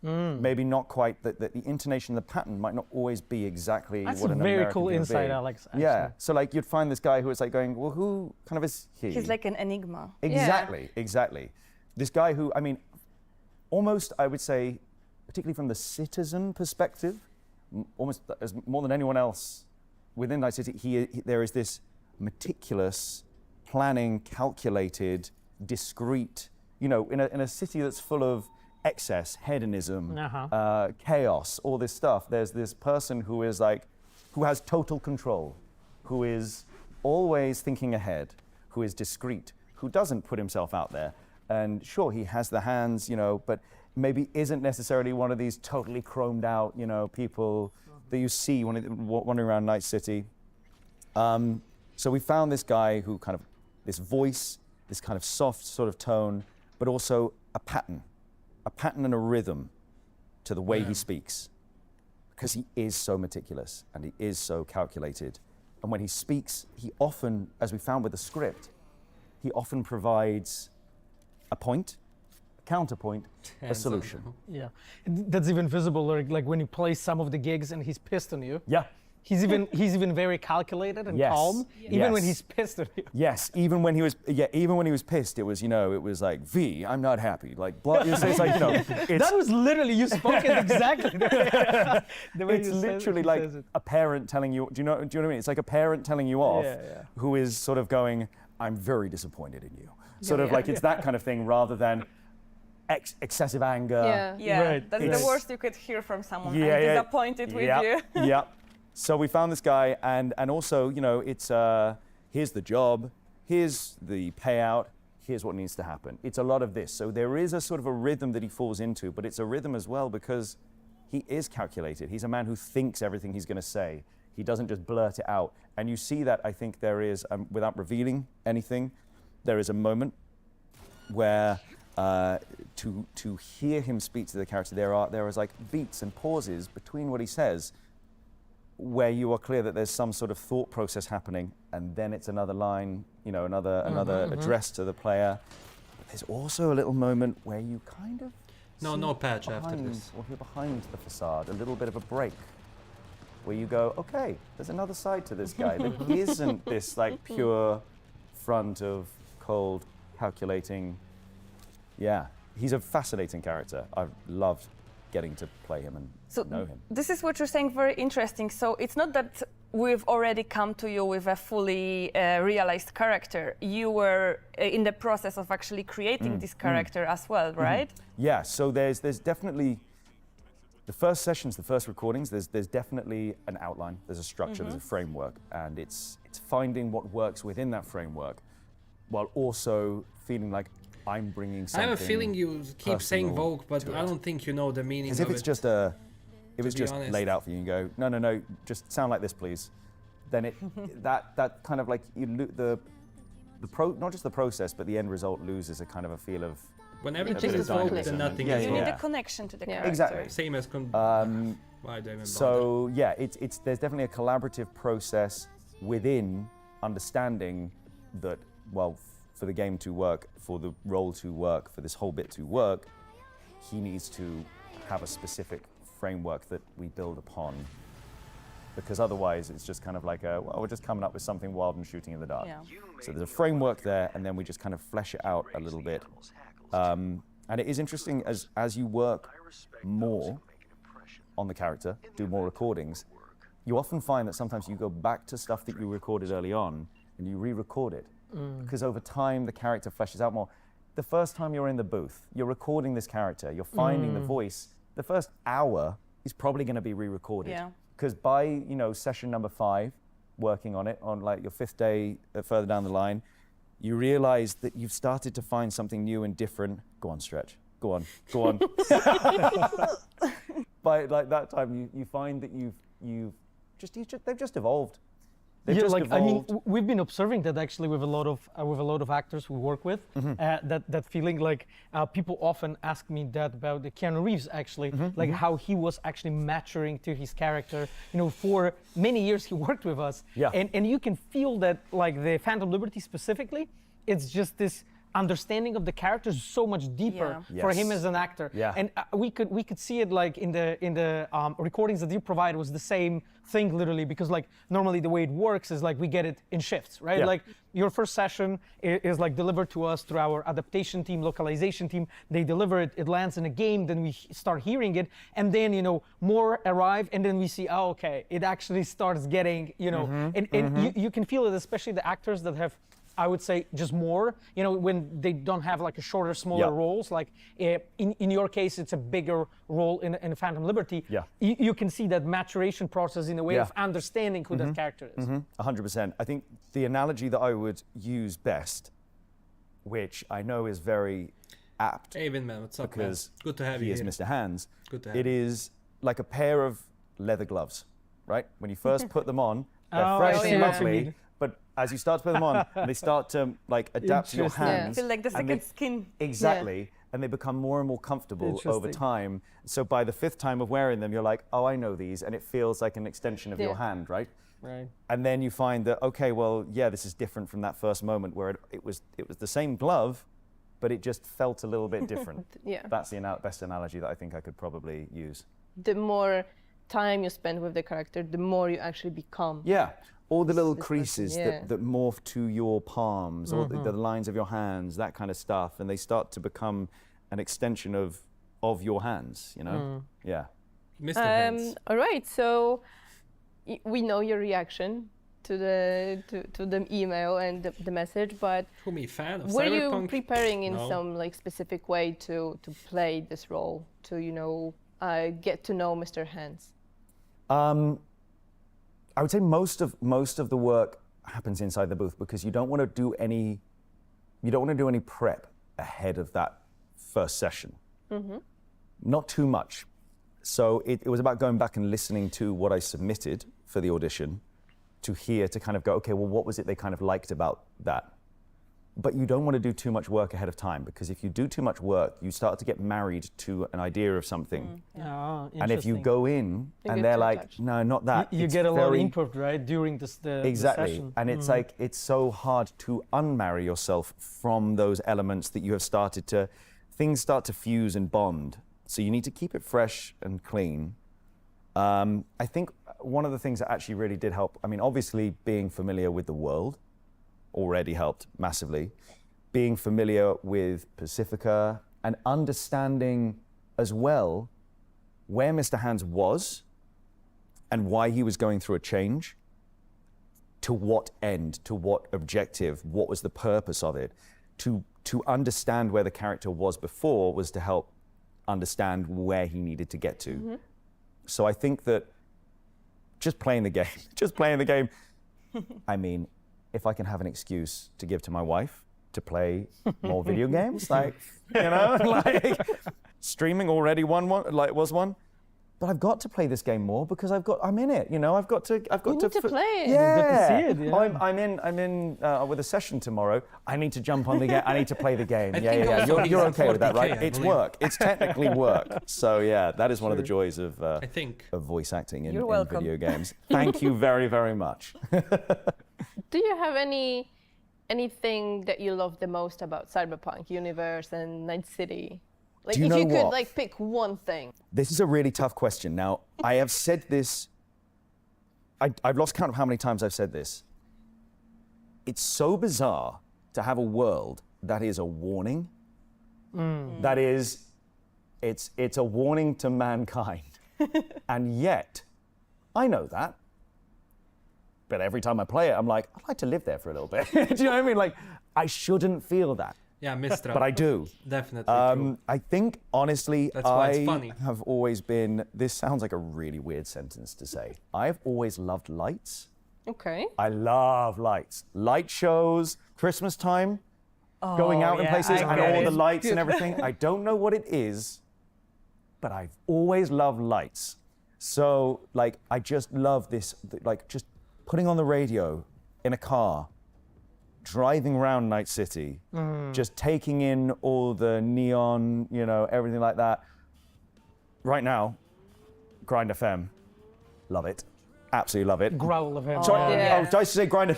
Maybe not quite, the intonation, the pattern might not always be exactly what an American That's very cool can insight, be. Alex. Actually. Yeah, so like you'd find this guy who is like going, well, who kind of is he? He's like an enigma. Exactly, exactly. This guy who, I mean, almost I would say, particularly from the citizen perspective, almost as more than anyone else within Night City, there is this meticulous, planning, calculated, discreet, you know, in a city that's full of excess, hedonism, chaos, all this stuff. There's this person who is like, who has total control, who is always thinking ahead, who is discreet, who doesn't put himself out there. And sure, he has the hands, you know, but maybe isn't necessarily one of these totally chromed out, you know, people that you see wandering around Night City. So we found this guy who kind of, this voice, this kind of soft sort of tone, but also a pattern and a rhythm to the way he speaks. Because he is so meticulous and he is so calculated. And when he speaks, he often, as we found with the script, he often provides a point, a counterpoint, a solution. Yeah, that's even visible. Like when you play some of the gigs and he's pissed on you. Yeah. He's even very calculated and calm, even when he's pissed on you. Yes, even when he was pissed, it was, you know, it was like, V, I'm not happy. Like, it's like, you know, that was literally, you spoke it exactly the way it's literally like a parent telling you, do you know what I mean? It's like a parent telling you off who is sort of going, I'm very disappointed in you. Sort of like, it's that kind of thing rather than excessive anger. Right. That's the worst you could hear from someone. I'm disappointed with you. Yeah. So we found this guy, and also, you know, it's here's the job, here's the payout, here's what needs to happen. It's a lot of this. So there is a sort of a rhythm that he falls into, but it's a rhythm as well because he is calculated. He's a man who thinks everything he's going to say. He doesn't just blurt it out. And you see that, I think there is, without revealing anything, there is a moment where to hear him speak to the character, there is like beats and pauses between what he says, where you are clear that there's some sort of thought process happening, and then it's another line, you know, another address to the player. But there's also a little moment where you kind of no patch after this. Or you're behind the facade, a little bit of a break, where you go, okay, there's another side to this guy that isn't this like pure front of cold, calculating. Yeah, he's a fascinating character. I've loved getting to play him and know him. This is what you're saying, very interesting. So it's not that we've already come to you with a fully realized character. You were in the process of actually creating this character as well, right? Yeah, so there's definitely the first sessions, the first recordings. There's definitely an outline. There's a structure. There's a framework, and it's finding what works within that framework, while also feeling like I'm bringing I something. have a feeling you keep saying personal Vogue, but I don't think you know the meaning As of if it's it. just a, if it's be just honest. laid out for you and go, no, just sound like this, please. Then it, that kind of like you not just the process, but the end result loses a kind of a feel of. When It everything just is Vogue, doesn't then nothing Yeah, is You Vogue. need yeah. a connection to the Yeah. character. Exactly. Same as why do I even bother? So yeah, there's definitely a collaborative process within understanding that, well, for the game to work, for the role to work, for this whole bit to work, he needs to have a specific framework that we build upon. Because otherwise it's just kind of like we're just coming up with something wild and shooting in the dark. Yeah. So there's a framework there, and then we just kind of flesh it out a little bit. And it is interesting as you work more on the character, do more recordings, you often find that sometimes you go back to stuff that you recorded early on and you re-record it. Because over time the character fleshes out more. The first time you're in the booth, you're recording this character, you're finding the voice. The first hour is probably going to be re-recorded. Yeah. Because by session number 5, working on it, on like your 5th day further down the line, you realize that you've started to find something new and different. Go on, stretch. Go on. By like that time, you find that they've just evolved. They've just I mean, evolved. we've been observing that actually with a lot of actors we work with. That feeling like people often ask me that about the Keanu Reeves actually, like how he was actually maturing to his character. For many years he worked with us, Yeah. and you can feel that like the Phantom Liberty specifically, it's just this understanding of the characters so much deeper Yeah. for him Yes. as an actor. Yeah. And we could see it like in the recordings that you provide was the same thing literally, because like normally the way it works is like we get it in shifts, right? Yeah. Like your first session is like delivered to us through our adaptation team, localization team. They deliver it, it lands in a game, then we start hearing it, and then more arrive, and then we see, oh, okay, it actually starts getting, and you can feel it, especially the actors that have, I would say, just more, when they don't have like a shorter, smaller Yeah. roles. Like in your case, it's a bigger role in Phantom Liberty. Yeah. You can see that maturation process in a way Yeah. of understanding who that character is. 100%. I think the analogy that I would use best, which I know is very apt, Hey, Vinman, what's up, man? because Good to have he you is here. Mr. Hands. Good to have It you. is like a pair of leather gloves, right? When you first put them on, they're Oh, fresh I see and what you lovely, mean. but as you start to put them on, they start to like adapt to your Interesting. Yeah. hands. Feel like the and second skin. Exactly. And they become more and more comfortable over Interesting. time. So by the 5th time of wearing them, you're like, oh, I know these. And it feels like an extension of your Yeah. hand, right? Right. And then you find that, okay, well, yeah, this is different from that first moment where it was the same glove, but it just felt a little bit different. Yeah. That's the best analogy that I think I could probably use. The more time you spend with the character, the more you actually become. Yeah. All the little This person, creases yeah. that morph to your palms, or the lines of your hands, that kind of stuff, and they start to become an extension of your hands, Yeah. Mr. Hands. All right, so we know your reaction to the email and the message, but Who me, fan of were you Cyberpunk? preparing in No. some like specific way to play this role, to get to know Mr. Hands? I would say most of the work happens inside the booth, because you don't want to do any prep ahead of that first session. Not too much. So it was about going back and listening to what I submitted for the audition, to kind of go, okay, well, what was it they kind of liked about that? But you don't want to do too much work ahead of time, because if you do too much work, you start to get married to an idea of something. Oh, And if you interesting. go in You and get they're too like, attached. no, not that. You it's get a lot of very- input, right, during the Exactly. session. And it's like, it's so hard to unmarry yourself from those elements that you have started to, things start to fuse and bond. So you need to keep it fresh and clean. I think one of the things that actually really did help, I mean, obviously being familiar with the world already helped massively. Being familiar with Pacifica and understanding as well where Mr. Hands was and why he was going through a change to what end, to what objective, what was the purpose of it. To understand where the character was before was to help understand where he needed to get to. So I think that just playing the game, I mean, if I can have an excuse to give to my wife to play more video games, like, you know, like streaming already was one. But I've got to play this game more because I'm in it, you know. I've got to You need to play it. Yeah, Good to see it, yeah. I'm in with a session tomorrow. I need to jump on the game. I need to play the game. I think Yeah. also You're he's okay with that, 40K, right? I It's believe. work. It's technically work. So yeah, that is one of the joys of I think. of voice acting in You're welcome. video games. Thank you very, very much. Do you have anything that you love the most about Cyberpunk universe and Night City? Like, Do you if know you could what? like pick one thing. This is a really tough question. Now, I have said this, I've lost count of how many times I've said this. It's so bizarre to have a world that is a warning. That is, it's a warning to mankind. And yet, I know that. But every time I play it, I'm like, I'd like to live there for a little bit. Do you know what I mean? Like, I shouldn't feel that. Yeah, Mistra. But I do. Definitely true. I think, honestly, That's why it's I funny. have always been, this sounds like a really weird sentence to say. I've always loved lights. Okay. I love lights. Light shows, Christmas time, going out in yeah, places I and get all it. the lights and everything. I don't know what it is, but I've always loved lights. So, like, I just love this, like, just putting on the radio in a car, driving around Night City, just taking in all the neon, you know, everything like that. Right now, Grind FM, love it. Absolutely love it. Growl of him. Sorry, Yeah. did I say Grind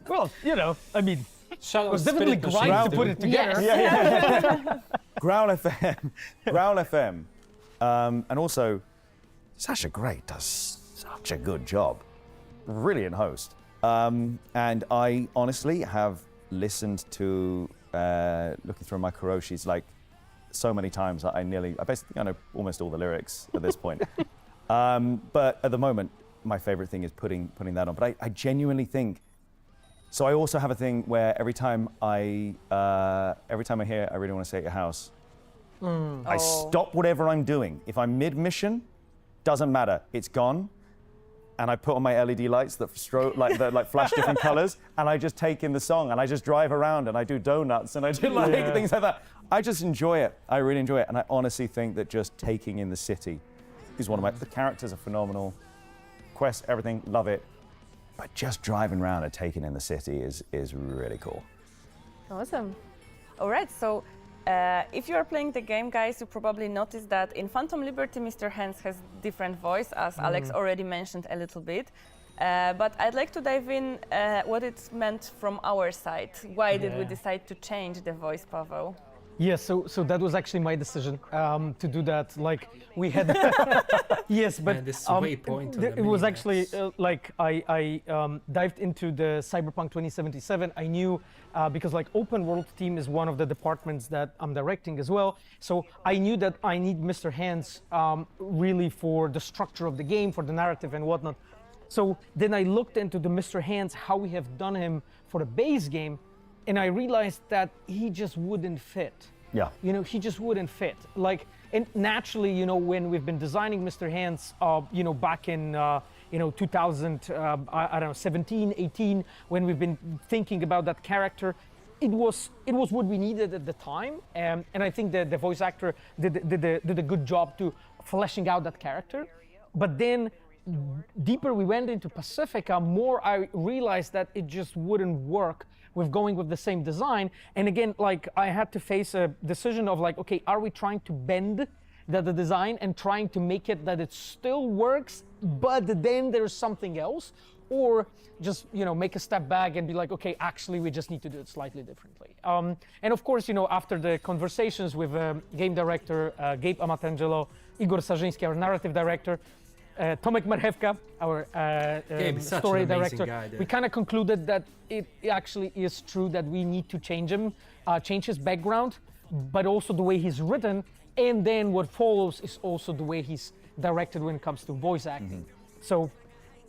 Well, you know, I mean, Shout it was definitely grind to put it together. Yes. Growl FM. Growl FM. And also, Sasha Gray does such a good job. Brilliant host. And I honestly have listened to Looking Through My Kuroshis like so many times that I basically know almost all the lyrics at this point. But at the moment, my favorite thing is putting that on. But I genuinely think, so I also have a thing where every time I hear I really want to stay at your house, I stop whatever I'm doing. If I'm mid-mission, doesn't matter, it's gone. And I put on my LED lights that flash different colors, and I just take in the song, and I just drive around, and I do donuts, and I do things like that. I just enjoy it. I really enjoy it, and I honestly think that just taking in the city is one of the characters are phenomenal. Quest, everything, love it. But just driving around and taking in the city is really cool. Awesome. All right, so if you are playing the game, guys, you probably noticed that in Phantom Liberty, Mr. Hands has different voice, as Alex already mentioned a little bit. But I'd like to dive in what it's meant from our side. Why did we decide to change the voice, Pawel? Yes, so that was actually my decision to do that. Like we had, yes, but Man, this waypoint on the it was mini actually maps. like I dived into the Cyberpunk 2077. I knew because like open world team is one of the departments that I'm directing as well. So I knew that I need Mr. Hands really for the structure of the game, for the narrative and whatnot. So then I looked into the Mr. Hands, how we have done him for the base game. And I realized that he just wouldn't fit. Yeah. You know, he just wouldn't fit. Like, and naturally, you know, when we've been designing Mr. Hands, you know, back in, 2000, I don't know, 17, 18, when we've been thinking about that character, it was what we needed at the time. And I think the voice actor did a good job to fleshing out that character. But then deeper we went into Pacifica, more I realized that it just wouldn't work with going with the same design. And again, like I had to face a decision of like, okay, are we trying to bend the design and trying to make it that it still works, but then there's something else? Or just, you know, make a step back and be like, okay, actually, we just need to do it slightly differently. And of course, you know, after the conversations with game director, Gabe Amatangelo, Igor Sarzyński, our narrative director, Tomek Marchewka, our story director, we kind of concluded that it actually is true that we need to change him, change his background, but also the way he's written, and then what follows is also the way he's directed when it comes to voice acting. So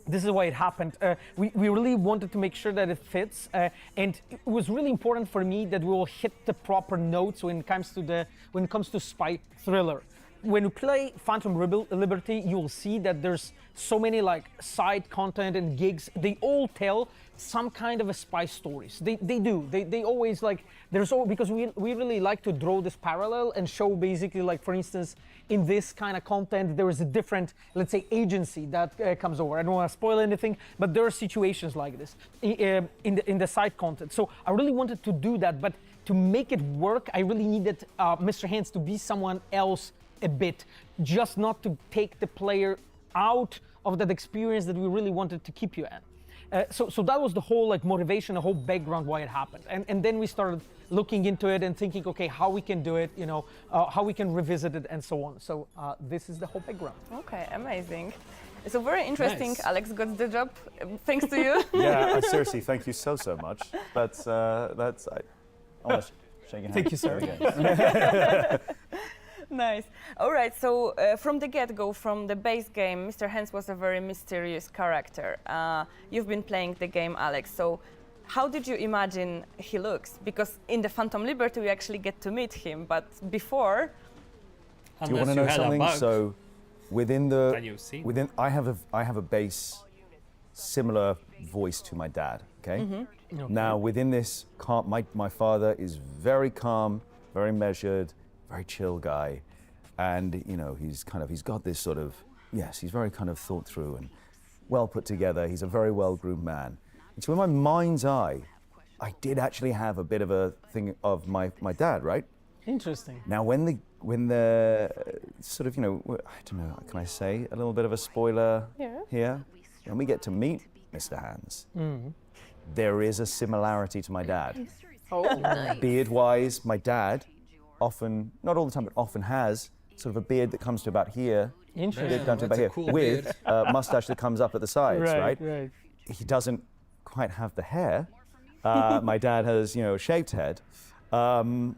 this is why it happened. We really wanted to make sure that it fits, and it was really important for me that we will hit the proper notes when it comes to spy thriller. When you play Phantom Liberty, you will see that there's so many like side content and gigs. They all tell some kind of a spy stories. They always like, because we really like to draw this parallel and show basically like, for instance, in this kind of content, there is a different, let's say, agency that comes over. I don't want to spoil anything, but there are situations like this in the side content. So I really wanted to do that, but to make it work, I really needed Mr. Hands to be someone else a bit, just not to take the player out of that experience that we really wanted to keep you in. So that was the whole like motivation, the whole background why it happened. And then we started looking into it and thinking, okay, how we can do it, you know, how we can revisit it and so on. So this is the whole background. Okay, amazing. So very interesting. Nice. Alex got the job thanks to you. Yeah, seriously, thank you so much. I want to shake your hand. Thank you, sir. Again. Nice. All right. So from the get-go, from the base game, Mr. Hands was a very mysterious character. You've been playing the game, Alex. So how did you imagine he looks? Because in the Phantom Liberty, we actually get to meet him, but before. Do you want to know something? So I have a base similar voice to my dad. Okay. Okay. Now within this, my father is very calm, very measured, very chill guy, and you know he's got this sort of, yes, he's very kind of thought through and well put together. He's a very well groomed man. And so in my mind's eye, I did actually have a bit of a thing of my dad, right? Interesting. Now when the sort of, you know, I don't know, can I say a little bit of a spoiler here? When we get to meet Mr. Hands, there is a similarity to my dad. Oh, Nice. Beard-wise, my dad often, not all the time, but often has sort of a beard that comes to about here, interesting. beard down to that's about a here, cool with beard. a mustache that comes up at the sides, right? Right. He doesn't quite have the hair. My dad has, you know, a shaved head. So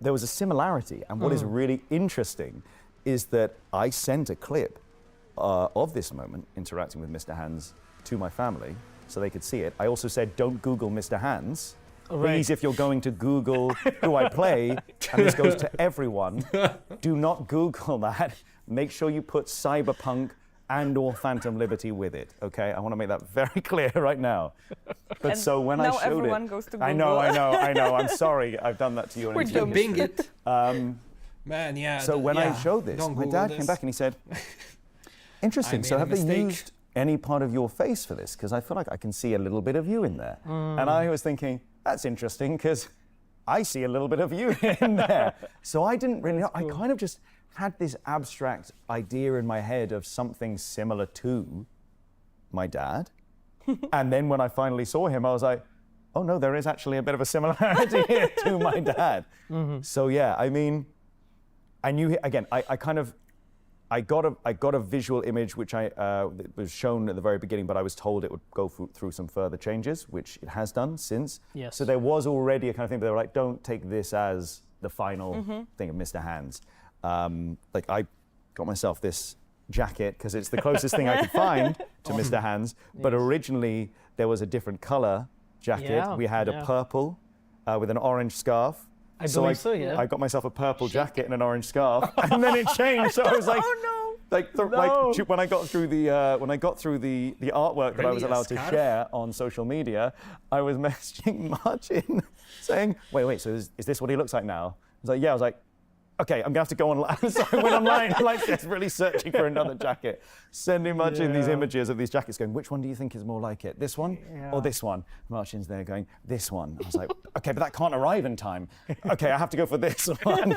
there was a similarity. And what is really interesting is that I sent a clip of this moment interacting with Mr. Hands to my family so they could see it. I also said, don't Google Mr. Hands. Please, if you're going to Google who I play, and this goes to everyone, do not Google that. Make sure you put Cyberpunk and or Phantom Liberty with it, okay? I want to make that very clear right now. But And so when I now showed everyone it, goes to I know. Google. I'm sorry, I've done that to you. We're dumping it. Man, yeah. So when I showed this, don't my Google dad this. came back and he said, interesting, I so made a have they mistake. used any part of your face for this? Because I feel like I can see a little bit of you in there. And I was thinking, that's interesting, because I see a little bit of you in there. So I didn't really know. I kind of just had this abstract idea in my head of something similar to my dad. And then when I finally saw him, I was like, oh no, there is actually a bit of a similarity here to my dad. So yeah, I mean, I knew, again, I got a visual image which that was shown at the very beginning, but I was told it would go through some further changes, which it has done since. Yes. So there was already a kind of thing, but they were like, don't take this as the final thing of Mr. Hands. Like I got myself this jacket because it's the closest thing I could find to Mr. Hands, but originally there was a different color jacket. Yeah, We had a purple with an orange scarf. I believe so, yeah. I got myself a purple jacket and an orange scarf, and then it changed. So I was like, like when I got through the artwork that I was Really, a allowed to scarf? share on social media, I was messaging Martin saying, wait, so is this what he looks like now? I was like, yeah. I was like, okay, I'm gonna have to go online. So I went online, like desperately searching for another jacket, sending Martin these images of these jackets, going, which one do you think is more like it? This one or this one? Martin's there going, this one. I was like, okay, but that can't arrive in time. Okay, I have to go for this one.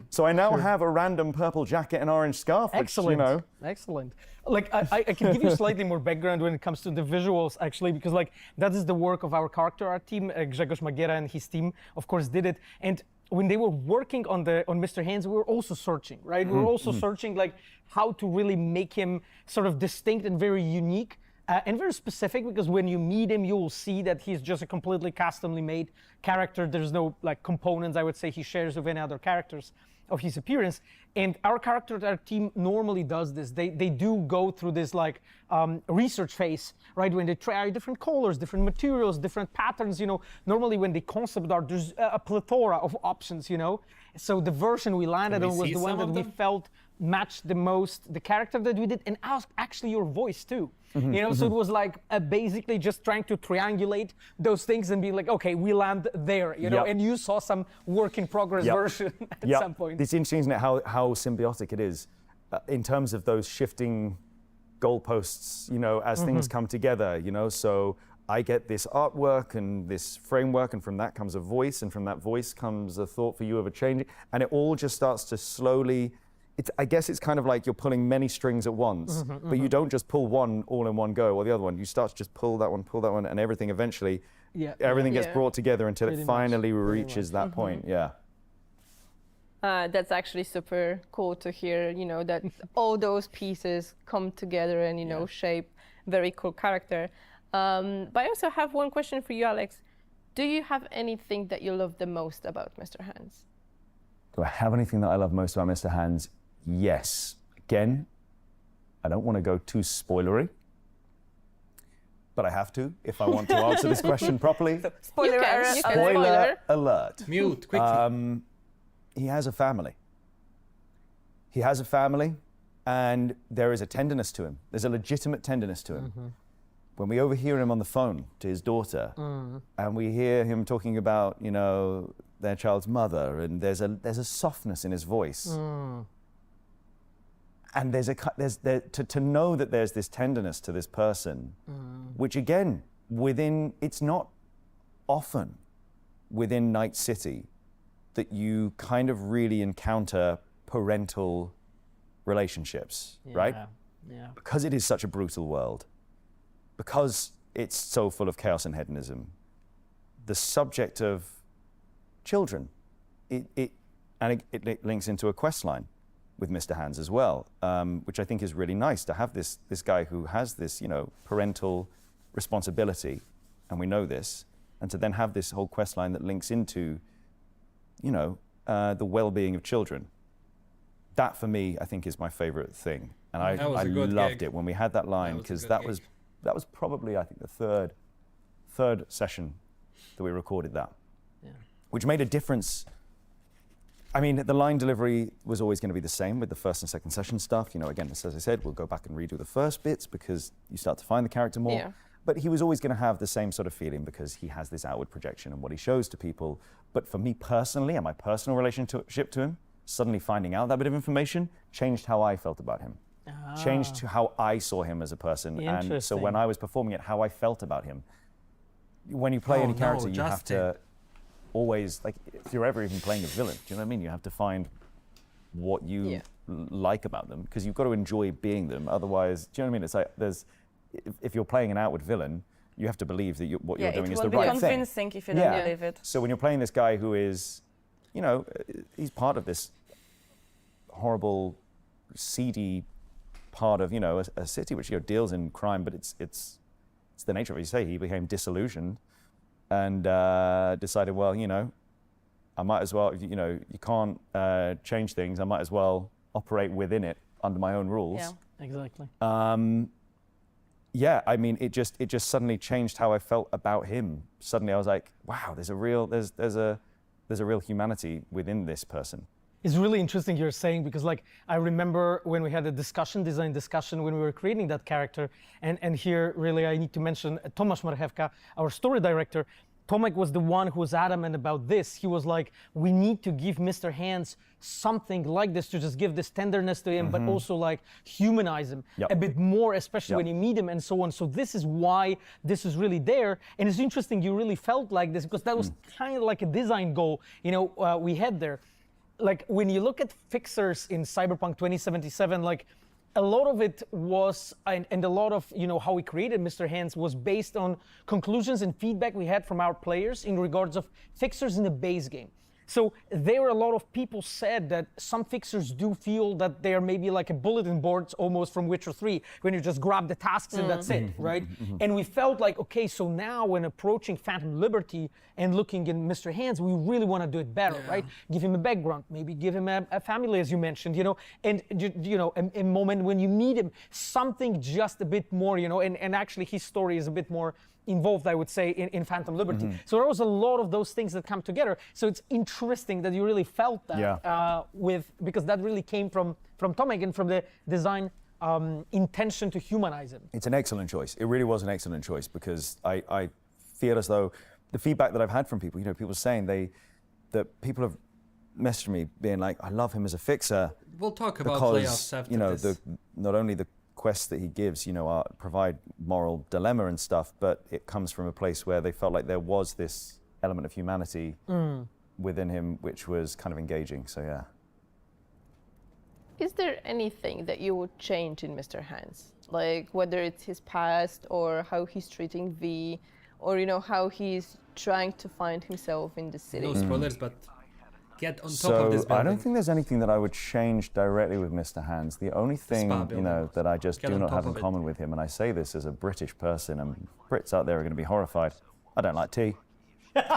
So I now have a random purple jacket and orange scarf, which, Excellent. you know. Excellent. Like I can give you slightly more background when it comes to the visuals, actually, because like that is the work of our character art team. Grzegorz Magiera and his team, of course, did it. And when they were working on Mr. Hands, we were also searching, right? We were also searching like how to really make him sort of distinct and very unique and very specific, because when you meet him, you will see that he's just a completely customly made character. There's no like components, I would say, he shares with any other characters. his appearance. And our team normally does this. They do go through this like research phase, right? When they try different colors, different materials, different patterns, you know. Normally when they concept art, there's a plethora of options, you know. So the version we landed on was the one that we felt matched the most the character that we did, and actually your voice too. You know, so it was like basically just trying to triangulate those things and be like, okay, we land there, you know, and you saw some work in progress version at some point. It's interesting, isn't it, how symbiotic it is in terms of those shifting goalposts, you know, as things come together, you know. So I get this artwork and this framework, and from that comes a voice, and from that voice comes a thought for you of a change, and it all just starts to slowly. I guess it's kind of like you're pulling many strings at once, but you don't just pull one all in one go or the other one. You start to just pull that one, and everything eventually, everything gets brought together until it finally reaches that point. Yeah. That's actually super cool to hear, you know, that all those pieces come together and, you know, shape very cool character. But I also have one question for you, Alex. Do you have anything that you love the most about Mr. Hands? Do I have anything that I love most about Mr. Hands? Yes. Again, I don't want to go too spoilery, but I have to if I want to answer this question properly. Spoiler alert. Mute, quickly. He has a family. He has a family, and there is a tenderness to him. There's a legitimate tenderness to him. When we overhear him on the phone to his daughter, and we hear him talking about, you know, their child's mother, and there's a softness in his voice. And to know that there's this tenderness to this person, which again, it's not often within Night City that you kind of really encounter parental relationships, right? Yeah. Because it is such a brutal world, because it's so full of chaos and hedonism, the subject of children, it links into a quest line with Mr. Hands as well, which I think is really nice to have this guy who has this, you know, parental responsibility, and we know this, and to then have this whole quest line that links into, you know, the well-being of children. That for me, I think, is my favorite thing, and I loved it when we had that line, because that was probably, I think, the third session that we recorded that, which made a difference. I mean, the line delivery was always going to be the same with the first and second session stuff. You know, again, as I said, we'll go back and redo the first bits because you start to find the character more. Yeah. But he was always going to have the same sort of feeling because he has this outward projection and what he shows to people. But for me personally, and my personal relationship to him, suddenly finding out that bit of information changed how I felt about him. Changed to how I saw him as a person. And so when I was performing it, how I felt about him. When you play any character, you have to always, like, if you're ever even playing a villain, do you know what I mean? You have to find what you like about them, because you've got to enjoy being them. Otherwise, do you know what I mean? It's like, if you're playing an outward villain, you have to believe that what you're doing is the right thing. It will be convincing if you don't believe it. So when you're playing this guy who is, you know, he's part of this horrible, seedy part of, you know, a city which, you know, deals in crime, but it's the nature of it. You say he became disillusioned and decided, well, you know, I might as well, you know, you can't change things. I might as well operate within it under my own rules. Yeah, exactly. Yeah, I mean, it just suddenly changed how I felt about him. Suddenly, I was like, wow, there's a real humanity within this person. It's really interesting you're saying, because like I remember when we had a design discussion when we were creating that character, and here really I need to mention Tomasz Marchewka, our story director. Tomek was the one who was adamant about this. He was like, we need to give Mr. Hands something like this, to just give this tenderness to him, but also like humanize him a bit more, especially when you meet him and so on. So this is why this is really there. And it's interesting you really felt like this, because that was kind of like a design goal, you know, we had there. Like when you look at fixers in Cyberpunk 2077, like a lot of it was, and a lot of, you know, how we created Mr. Hands was based on conclusions and feedback we had from our players in regards of fixers in the base game. So there a lot of people said that some fixers do feel that they're maybe like a bulletin boards almost from Witcher 3, when you just grab the tasks and that's it, right? And we felt like, okay, so now when approaching Phantom Liberty and looking in Mr. Hands, we really want to do it better, right? Give him a background, maybe give him a family, as you mentioned, you know, and a moment when you meet him, something just a bit more, you know, and actually his story is a bit more involved, I would say, in Phantom Liberty. So there was a lot of those things that come together. So it's interesting that you really felt that because that really came from Tomek and from the design intention to humanize him. It's an excellent choice. It really was an excellent choice, because I feel as though the feedback that I've had from people, you know, people saying that people have messaged me being like, I love him as a fixer. We'll talk about because, playoffs after you know, this. not only the quests that he gives, you know, provide moral dilemma and stuff, but it comes from a place where they felt like there was this element of humanity within him, which was kind of engaging. So yeah. Is there anything that you would change in Mr. Hands? Like whether it's his past or how he's treating V, or, you know, how he's trying to find himself in the city? No spoilers, but get on top of this So building. I don't think there's anything that I would change directly with Mr. Hands. The only thing, you know, that I just Get do on not top have in of it. common with him, and I say this as a British person, and Brits out there are going to be horrified, I don't like tea. Shots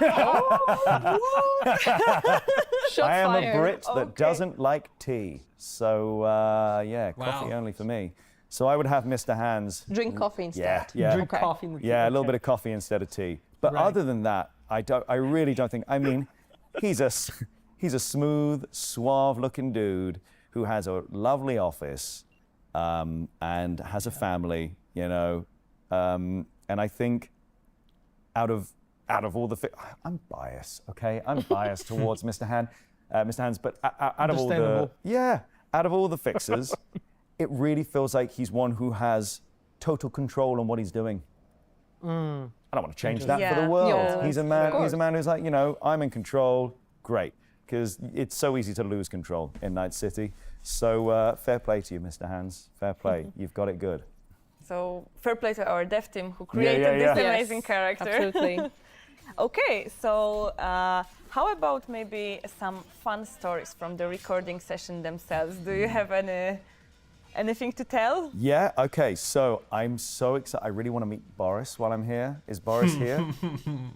I am fired. a Brit that doesn't like tea. So, yeah, coffee Wow. only for me. So I would have Mr. Hands. Drink coffee instead. Yeah. Drink coffee. In the Yeah, a little okay. bit of coffee instead of tea. But Right. other than that, I really don't think. I mean, he's a smooth, suave-looking dude who has a lovely office and has a family, you know. And I think out of all the, I'm biased, okay? I'm biased towards Mr. Hands, but out of all the, out of all the fixers, it really feels like he's one who has total control on what he's doing. I don't want to change that for the world. Yeah, He's a man who's like, you know, I'm in control. Great, because it's so easy to lose control in Night City. So fair play to you, Mr. Hands. Fair play. You've got it good. So fair play to our dev team who created this amazing character. Absolutely. Okay, so how about maybe some fun stories from the recording session themselves? Do you have anything to tell? Yeah, okay, so I'm so excited. I really want to meet Boris while I'm here. Is Boris here?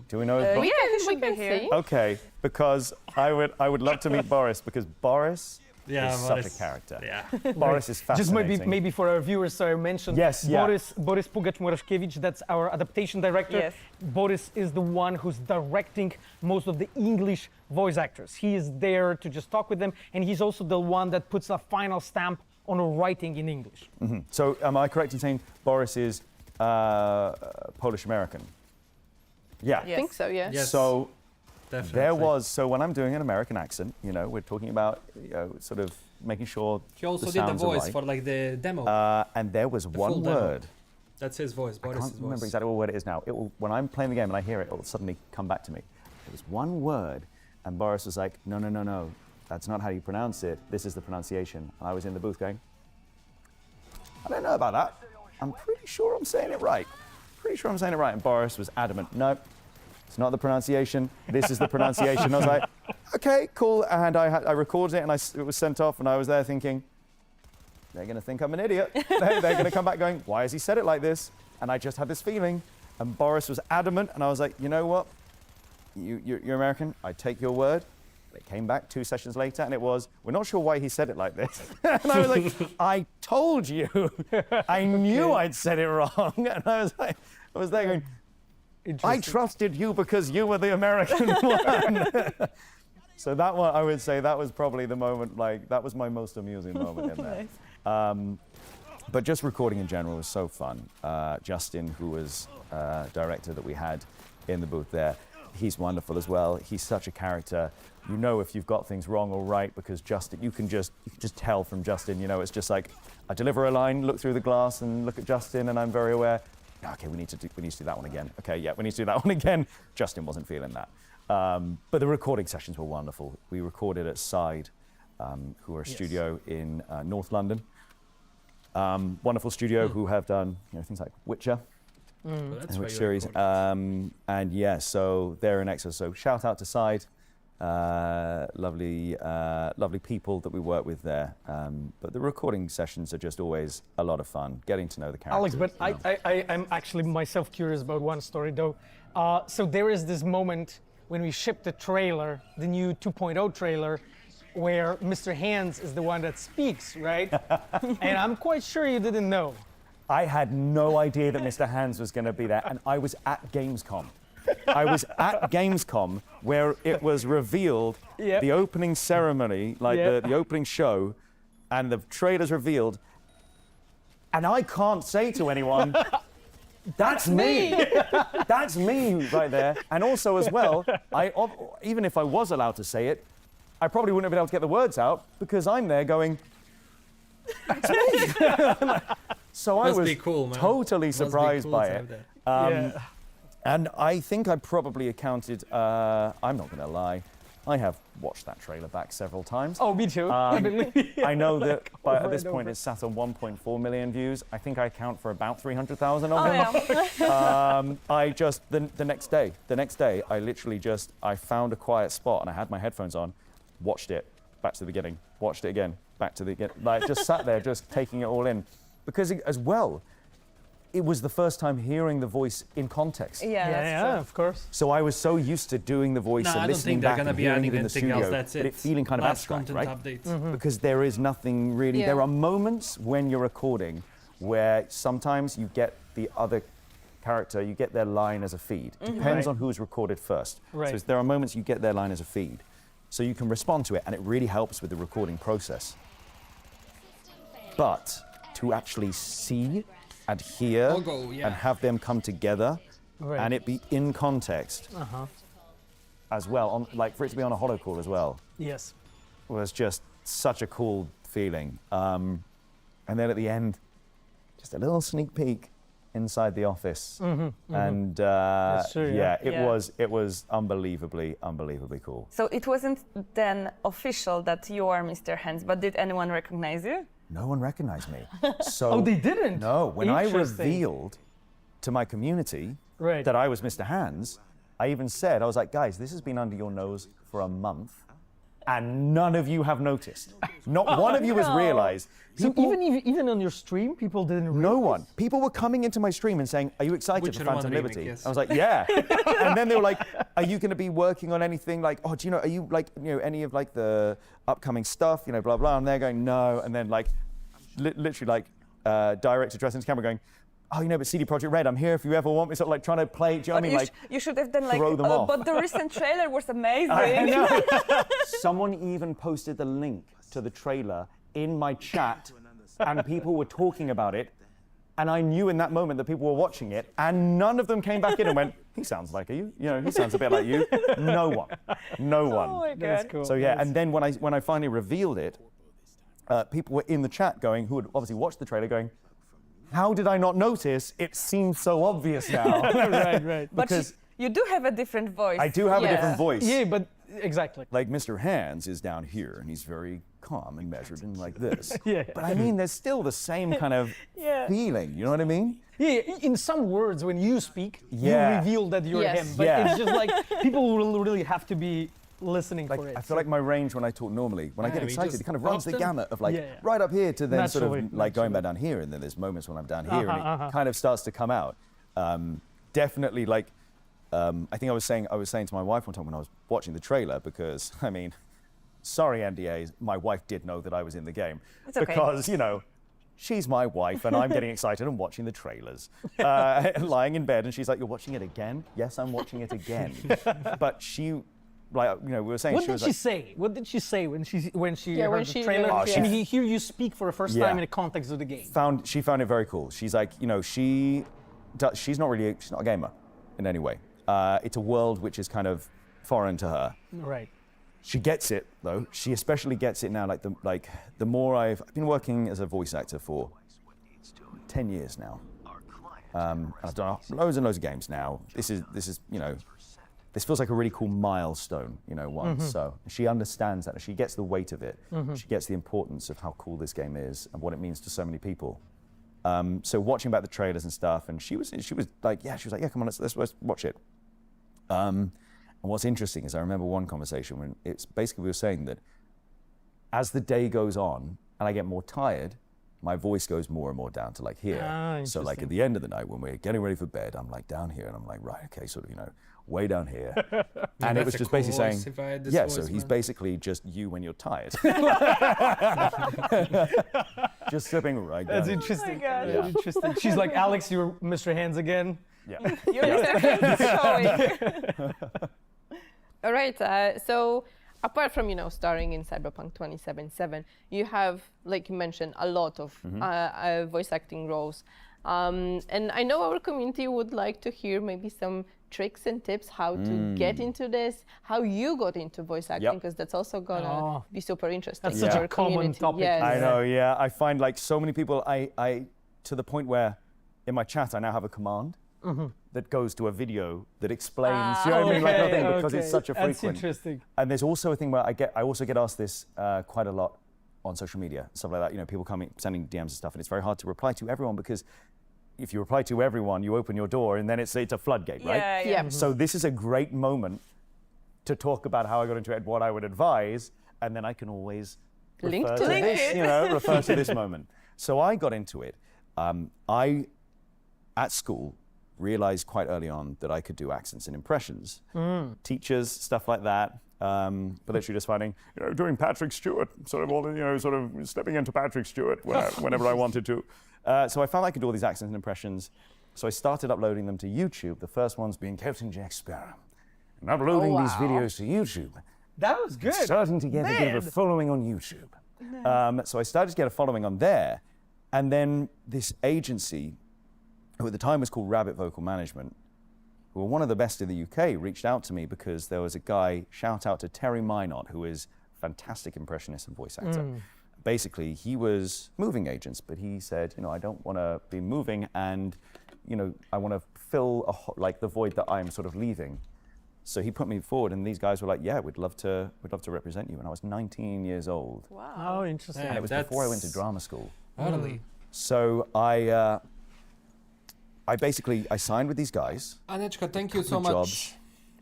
Do we know if Yeah, he we should be can here. see. Okay, because I would love to meet Boris, because Boris is such a character. Yeah. Boris is Just fascinating. maybe for our viewers, so I mentioned Yes, yeah. Boris Pugacz-Muraszkiewicz, that's our adaptation director. Yes. Boris is the one who's directing most of the English voice actors. He is there to just talk with them, and he's also the one that puts a final stamp on writing in English. So am I correct in saying Boris is Polish-American? Yeah. I think so, yeah. Yes. So Definitely. so when I'm doing an American accent, you know, we're talking about, you know, sort of making sure He also the did the sounds are voice right. for like the demo. And there was full one demo. word. That's his voice, I Boris's can't remember voice. exactly what word it is now. It will, when I'm playing the game and I hear it, it will suddenly come back to me. There was one word, and Boris was like, no, that's not how you pronounce it. This is the pronunciation. And I was in the booth going, I don't know about that. I'm pretty sure I'm saying it right. And Boris was adamant, no, it's not the pronunciation. This is the pronunciation. I was like, okay, cool. And I recorded it, and it was sent off, and I was there thinking, they're going to think I'm an idiot. They're going to come back going, why has he said it like this? And I just had this feeling. And Boris was adamant, and I was like, you know what? You're American. I take your word. It came back 2 sessions later, and it was, we're not sure why he said it like this. And I was like, I told you. I knew I'd said it wrong. And I was like, I was there going, I trusted you because you were the American one. So that one, I would say, that was probably the moment, like, that was my most amusing moment in there. But just recording in general was so fun. Justin, who was director that we had in the booth there, he's wonderful as well. He's such a character. You know if you've got things wrong or right, because Justin, you can just tell from Justin. You know, it's just like I deliver a line, look through the glass, and look at Justin, and I'm very aware. Okay, we need to do that one again. Okay, yeah, we need to do that one again. Justin wasn't feeling that. But the recording sessions were wonderful. We recorded at Side, who are a studio in North London. Wonderful studio who have done things like Witcher. Well, that's and where Witcher you're series. recording. And yeah, so they're an excellent. So shout out to Side. lovely people that we work with there. But the recording sessions are just always a lot of fun, getting to know the characters. Alex, but I'm actually myself curious about one story though. So there is this moment when we shipped the trailer, the new 2.0 trailer, where Mr. Hands is the one that speaks, right? And I'm quite sure you didn't know. I had no idea that Mr. Hands was going to be there, and I was at Gamescom. I was at Gamescom where it was revealed, Yep. the opening ceremony, like Yep. the opening show, and the trailer's revealed, and I can't say to anyone, that's me. That's me right there. And also as well, even if I was allowed to say it, I probably wouldn't have been able to get the words out because I'm there going, that's me. So I Must was be cool, man. totally Must be surprised cool by to it. have that. Yeah. And I think I probably accounted, I'm not going to lie, I have watched that trailer back several times. Oh, me too. I believe. I know that Over at this and point over. it's sat on 1.4 million views. I think I account for about 300,000 of Oh, them. yeah. I just, the next day, I literally just, I found a quiet spot and I had my headphones on, watched it, back to the beginning, watched it again, back to the beginning. Like, just sat there, just taking it all in. Because as well, it was the first time hearing the voice in context. Yeah, that's Yeah, true. of course. So I was so used to doing the voice No, and I don't listening think they're back gonna and be hearing adding it in the anything studio, else. That's but it. it feeling kind of Last abstract, content right? update. Because there is nothing really. Yeah. There are moments when you're recording where sometimes you get the other character, you get their line as a feed. Depends Right. on who's recorded first. Right. So there are moments you get their line as a feed. So you can respond to it, and it really helps with the recording process. But to actually see and hear Logo, yeah. and have them come together Right. and it be in context as well, like for it to be on a holo call as well, Yes. was just such a cool feeling. And then at the end, just a little sneak peek inside the office, and That's true, yeah. it Yeah. was unbelievably cool. So it wasn't then official that you are Mr. Hands, but did anyone recognize you? No one recognized me. So Oh, they didn't? No, when I Interesting. revealed to my community Right. that I was Mr. Hands, I even said, I was like, guys, this has been under your nose for a month, and none of you have noticed. Not one of you has no. realized. So People- even on your stream, people didn't realize? No one. People were coming into my stream and saying, are you excited Witcher for 1 Phantom remake, Liberty? yes. I was like, yeah. And then they were like, are you going to be working on anything like, oh, do you know, are you like, you know, any of like the upcoming stuff, you know, blah, blah. And they're going, no. And then like, literally like, director dressed into camera going, oh, you know, but CD Projekt Red, I'm here if you ever want me. Sort of like trying to play, do you know what I mean? you, Like, you should have done like, throw them off. but the recent trailer was amazing. I know. Someone even posted the link to the trailer in my chat, and people were talking about it. And I knew in that moment that people were watching it, and none of them came back in and went, he sounds like you. You know, he sounds a bit like you. No one. No one. Oh my That's god. cool. So yeah, and then when I finally revealed it, people were in the chat going, who had obviously watched the trailer, going, how did I not notice? It seems so obvious now. right. But Because you do have a different voice. I do have a Yeah. different voice. Yeah, but exactly. Like Mr. Hands is down here, and he's very calm and measured and like this. Yeah. But I mean, there's still the same kind of Yeah. feeling. You know what I mean? Yeah, in some words, when you speak, Yeah. you reveal that you're Yes. him. But Yeah. it's just like people will really have to be listening Like for it. I feel like my range when I talk normally, when I Yeah, get we excited, just it kind of runs the rocked 'em. gamut of like Yeah, yeah. right up here to then sort Naturally, of like going back down here, and then there's moments when I'm down here, and Uh-huh. it kind of starts to come out. Definitely, like I think I was saying to my wife one time when I was watching the trailer, because I mean, sorry NDAs, my wife did know that I was in the game, It's okay. because you know. She's my wife, and I'm getting excited and watching the trailers, lying in bed, and she's like, "You're watching it again?" Yes, I'm watching it again. But she, like, you know, we were saying, what she did was she like, say? What did she say when she Yeah, heard when the she trailer? heard- And yeah. hear you speak for the first Yeah. time in the context of the game. she found it very cool. She's like, you know, she's not a gamer in any way. It's a world which is kind of foreign to her. Right. She gets it though. She especially gets it now. The more I've been working as a voice actor for 10 years now. I've done loads and loads of games now. This is you know, this feels like a really cool milestone, you know, once. So she understands that. She gets the weight of it. She gets the importance of how cool this game is and what it means to so many people. So watching back the trailers and stuff, and she was like, yeah, come on, let's watch it. And what's interesting is I remember one conversation when it's basically we were saying that as the day goes on and I get more tired, my voice goes more and more down to like here. So like at the end of the night when we're getting ready for bed, I'm like down here and I'm like, right, okay, sort of, way down here. And it was just basically saying, so he's basically just you when you're tired. Just sipping right down. That's interesting. Oh my God. Yeah. Interesting. She's like, Alex, you're Mr. Hands again. Yeah. Your Mr. Hands is showing. All right. So apart from starring in Cyberpunk 2077, you have, like you mentioned, a lot of voice acting roles. And I know our community would like to hear maybe some tricks and tips how to get into this, how you got into voice acting, because that's also gonna be super interesting. That's such a common topic. Yes. I know, yeah. I find like so many people, I to the point where in my chat I now have a command that goes to a video that explains, you know what I mean? Like nothing, because it's such a frequent. That's interesting. And there's also a thing where I also get asked this quite a lot on social media, stuff like that. People sending DMs and stuff, and it's very hard to reply to everyone because if you reply to everyone, you open your door and then it's a floodgate, right? Yeah. So this is a great moment to talk about how I got into it, what I would advise, and then I can always Link refer to to it. this, refer to this moment. So I got into it. I, at school, realized quite early on that I could do accents and impressions. Teachers, stuff like that. But literally just finding, doing Patrick Stewart, sort of stepping into Patrick Stewart whenever I wanted to. So I found I could do all these accents and impressions. So I started uploading them to YouTube. The first ones being Captain Jack Sparrow. And uploading these videos to YouTube. That was good. Starting to get a bit of a following on YouTube. So I started to get a following on there. And then this agency, who at the time was called Rabbit Vocal Management, who were one of the best in the UK, reached out to me because there was a guy, shout out to Terry Minot, who is a fantastic impressionist and voice actor. Basically, he was moving agents, but he said, I don't want to be moving and, I want to fill the void that I'm sort of leaving. So he put me forward and these guys were like, yeah, we'd love to represent you. And I was 19 years old. Wow. Oh, interesting. And it was before I went to drama school. Totally. So I signed with these guys. Anečka, thank you so Couple much jobs.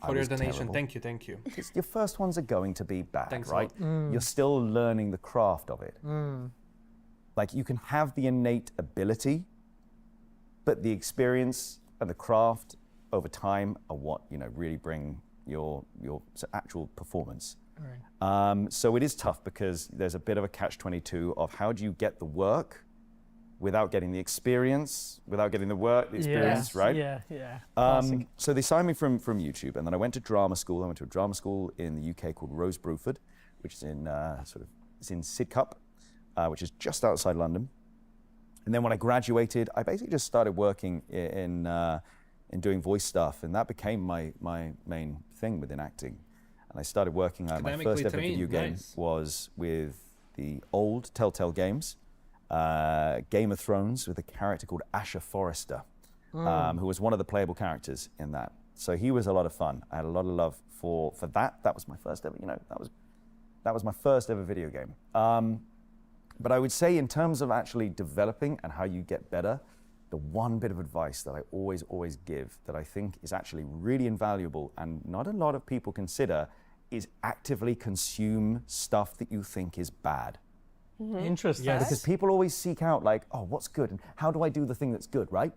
for your was donation. terrible. Thank you. Because your first ones are going to be bad, Thanks a right? You're still learning the craft of it. Like you can have the innate ability, but the experience and the craft over time are what really bring your actual performance. Right. So it is tough because there's a bit of a catch-22 of how do you get the work without getting the experience, without getting the experience, right? Yeah. So they signed me from YouTube, and then I went to drama school. I went to a drama school in the UK called Rose Bruford, which is in it's in Sidcup, which is just outside London. And then when I graduated, I basically just started working in doing voice stuff, and that became my main thing within acting. And I started working. My first ever video game was with the old Telltale games. Game of Thrones with a character called Asher Forrester, who was one of the playable characters in that. So he was a lot of fun. I had a lot of love for that. That was my first ever, that was my first ever video game. But I would say in terms of actually developing and how you get better, the one bit of advice that I always give that I think is actually really invaluable and not a lot of people consider is actively consume stuff that you think is bad. Interesting. Yes. Because people always seek out like, oh, what's good? And how do I do the thing that's good, right?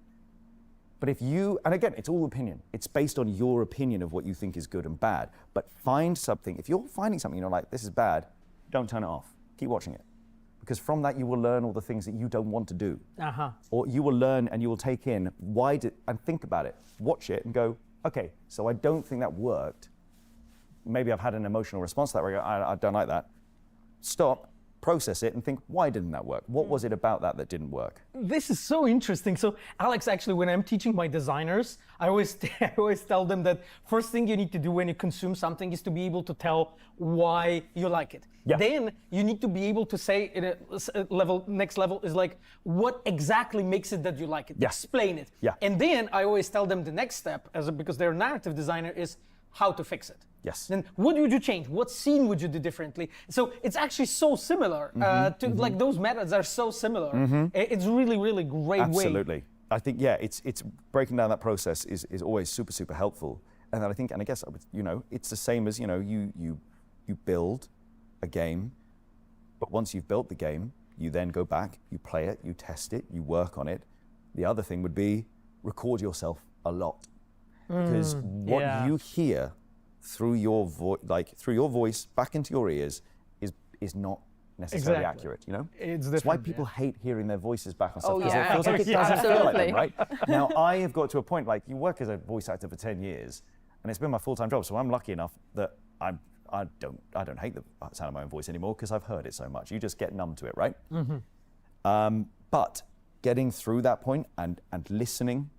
But if you, and again, it's all opinion. It's based on your opinion of what you think is good and bad. But find something, if you're finding something, like, this is bad, don't turn it off. Keep watching it. Because from that, you will learn all the things that you don't want to do. Or you will learn and you will take in and think about it. Watch it and go, okay, so I don't think that worked. Maybe I've had an emotional response to that where I don't like that. Stop. Process it and think, why didn't that work? What was it about that didn't work? This is so interesting. So, Alex, actually, when I'm teaching my designers, I always tell them that first thing you need to do when you consume something is to be able to tell why you like it. Yeah. Then you need to be able to say next level is like, what exactly makes it that you like it? Yeah. Explain it. Yeah. And then I always tell them the next step, because they're a narrative designer, is how to fix it. Yes. Then what would you change? What scene would you do differently? So it's actually so similar like those methods are so similar. It's really, really great way. Absolutely. I think, it's breaking down that process is always super, super helpful. And then I guess, you know, it's the same as, you know, you build a game, but once you've built the game, you then go back, you play it, you test it, you work on it. The other thing would be record yourself a lot. Because what you hear through your voice back into your ears is not necessarily accurate, you know? It's why people hate hearing their voices back on stuff, because it feels like it doesn't feel like them, right? Now, I have got to a point, like, you work as a voice actor for 10 years, and it's been my full-time job, so I'm lucky enough that I don't hate the sound of my own voice anymore, because I've heard it so much. You just get numb to it, right? But getting through that point and listening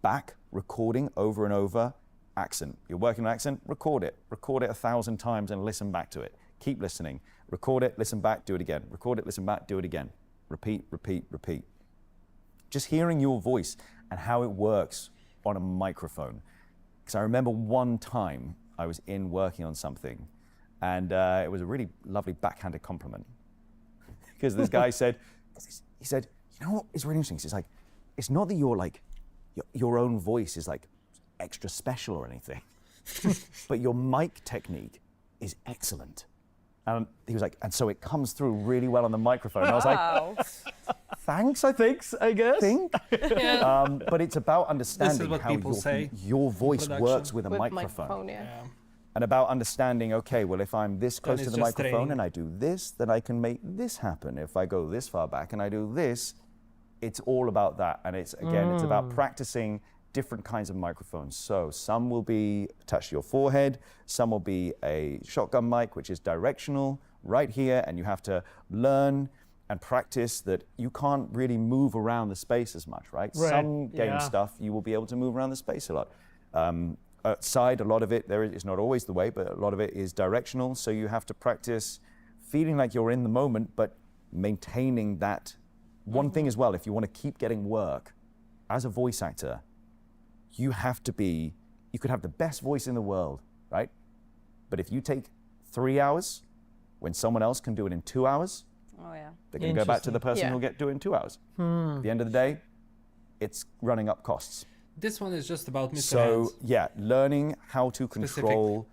back, recording over and over, accent. You're working on accent, record it 1,000 times and listen back to it. Keep listening. Record it, listen back, do it again. Record it, listen back, do it again. Repeat, repeat, repeat. Just hearing your voice and how it works on a microphone. Because I remember one time I was working on something, and it was a really lovely backhanded compliment. Because this guy said, you know what is really interesting? It's like, it's not that you're like, your own voice is like extra special or anything, but your mic technique is excellent. And he was like, and so it comes through really well on the microphone. And I was like, thanks, I guess. But it's about understanding how your voice works with a microphone. And about understanding, okay, well, if I'm this close to the microphone and I do this, then I can make this happen. If I go this far back and I do this, it's all about that. And it's, again, it's about practicing different kinds of microphones. So some will be attached to your forehead, some will be a shotgun mic, which is directional right here, and you have to learn and practice that you can't really move around the space as much, right? Some game stuff, you will be able to move around the space a lot. Outside, a lot of it, it's not always the way, but a lot of it is directional, so you have to practice feeling like you're in the moment, but maintaining that. One thing as well, if you want to keep getting work, as a voice actor, you could have the best voice in the world, right? But if you take 3 hours, when someone else can do it in 2 hours, they're going to go back to the person who'll do it in 2 hours. At the end of the day, it's running up costs. This one is just about Mr. So, Hands. yeah, learning how to control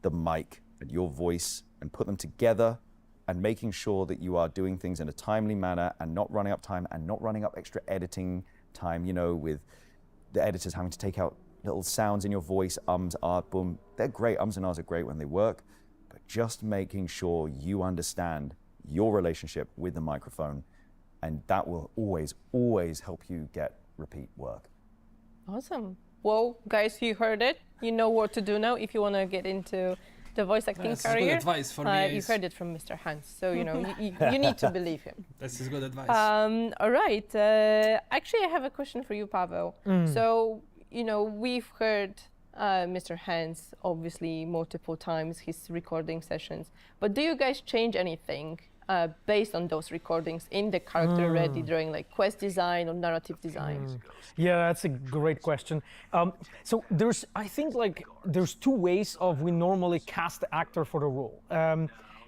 the mic and your voice and put them together and making sure that you are doing things in a timely manner and not running up time and not running up extra editing time, you know, with the editors having to take out little sounds in your voice, ums, ah, boom. They're great. Ums and ahs are great when they work, but just making sure you understand your relationship with the microphone, and that will always, always help you get repeat work. Awesome. Well, guys, you heard it. You know what to do now if you want to get into the voice acting career. Good advice for me. You heard it from Mr. Hans, so you know you need to believe him. This is good advice. All right. Actually, I have a question for you, Pawel. So you know we've heard Mr. Hans obviously multiple times, his recording sessions. But do you guys change anything based on those recordings in the character already during like quest design or narrative design? Yeah, that's a great question. So I think there's two ways of we normally cast the actor for the role.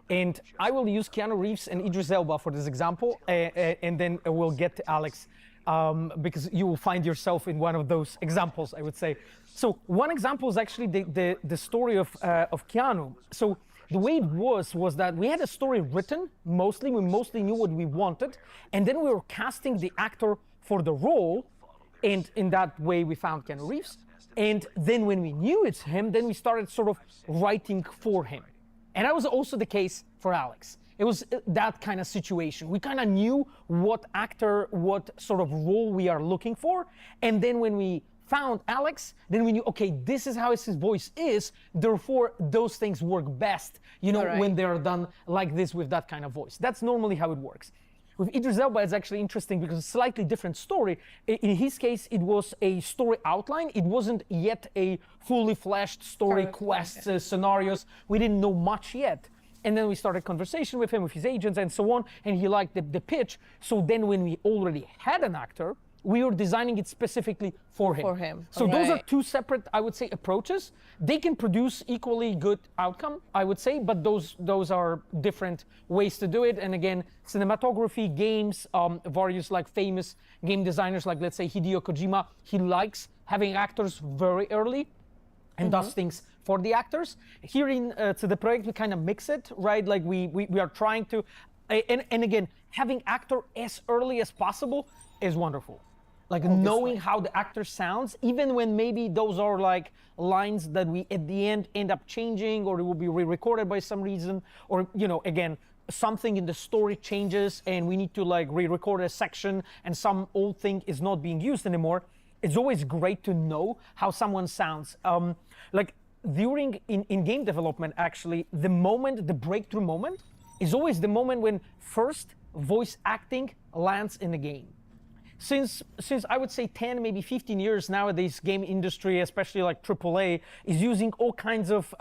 And I will use Keanu Reeves and Idris Elba for this example, and then we'll get to Alex, because you will find yourself in one of those examples, I would say. So one example is actually the story of Keanu. So the way it was that we had a story written, we mostly knew what we wanted, and then we were casting the actor for the role, and in that way we found Keanu Reeves. And then when we knew it's him, then we started sort of writing for him. And that was also the case for Alex. It was that kind of situation. We kind of knew what actor, what sort of role we are looking for, and then when we found Alex, then we knew, okay, this is how his voice is, therefore those things work best, you know, when they're done like this with that kind of voice. That's normally how it works. With Idris Elba, it's actually interesting because it's a slightly different story. In his case, it was a story outline. It wasn't yet a fully fleshed story, quests, scenarios. We didn't know much yet. And then we started conversation with him, with his agents and so on, and he liked the pitch. So then when we already had an actor, we were designing it specifically for him. So those are two separate, I would say, approaches. They can produce equally good outcome, I would say, but those are different ways to do it. And again, cinematography, games, various like famous game designers, like let's say Hideo Kojima, he likes having actors very early. and does things for the actors. Here in to the project, we kind of mix it, right? Like we are trying to, and again, having actor as early as possible is wonderful. Like knowing how the actor sounds, even when maybe those are like lines that we at the end up changing, or it will be re-recorded by some reason, or again, something in the story changes and we need to like re-record a section and some old thing is not being used anymore. It's always great to know how someone sounds. Like during in game development, actually, the breakthrough moment is always the moment when first voice acting lands in the game. Since I would say 10, maybe 15 years nowadays, game industry, especially like AAA, is using all kinds of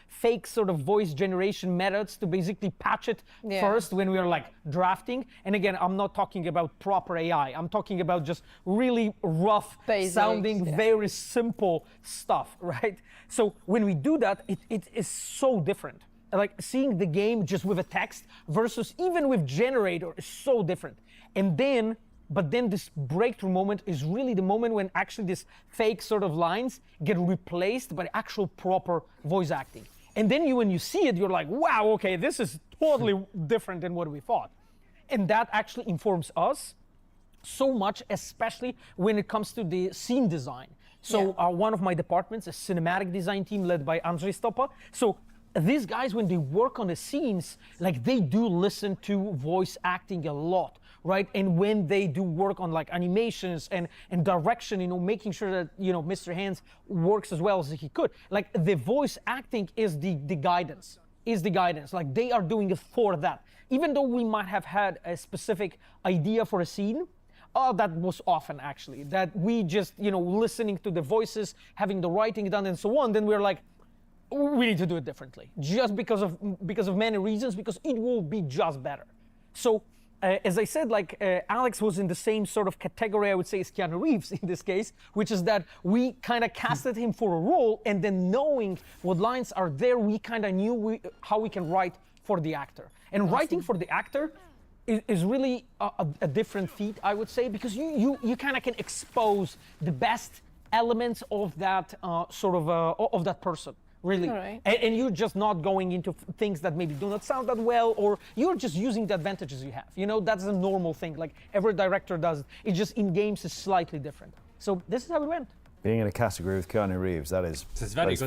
fake sort of voice generation methods to basically patch it first when we are like drafting. And again, I'm not talking about proper AI. I'm talking about just really rough sounding, very simple stuff, right? So when we do that, it is so different. Like seeing the game just with a text versus even with generator is so different. But then this breakthrough moment is really the moment when actually these fake sort of lines get replaced by actual proper voice acting. And then when you see it, you're like, wow, okay, this is totally different than what we thought. And that actually informs us so much, especially when it comes to the scene design. So one of my departments, a cinematic design team led by Andrzej Stopa. So these guys, when they work on the scenes, like they do listen to voice acting a lot. Right, and when they do work on like animations and direction, making sure that Mr. Hands works as well as he could. Like the voice acting is the guidance. Like they are doing it for that. Even though we might have had a specific idea for a scene, that was often actually that we just listening to the voices, having the writing done, and so on. Then we're like, we need to do it differently, just because of many reasons, because it will be just better. So. As I said, like Alex was in the same sort of category, I would say, as Keanu Reeves in this case, which is that we kind of casted him for a role, and then knowing what lines are there, we kind of knew how we can write for the actor. And writing for the actor is really a different feat, I would say, because you kind of can expose the best elements of that of that person. Really, and you're just not going into things that maybe do not sound that well, or you're just using the advantages you have. That's a normal thing. Like every director does it. It's just in games is slightly different. So this is how we went. Being in a category with Keanu Reeves, that is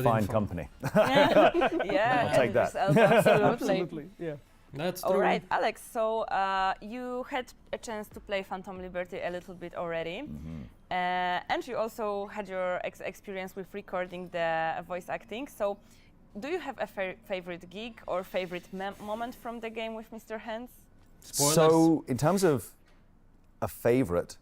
fine company. Yeah, I'll take that. Absolutely. Yeah. That's true. All right, Alex. So you had a chance to play Phantom Liberty a little bit already, and you also had your experience with recording the voice acting. So, do you have a favorite gig or favorite moment from the game with Mr. Hands? Spoilers. So, in terms of a favorite,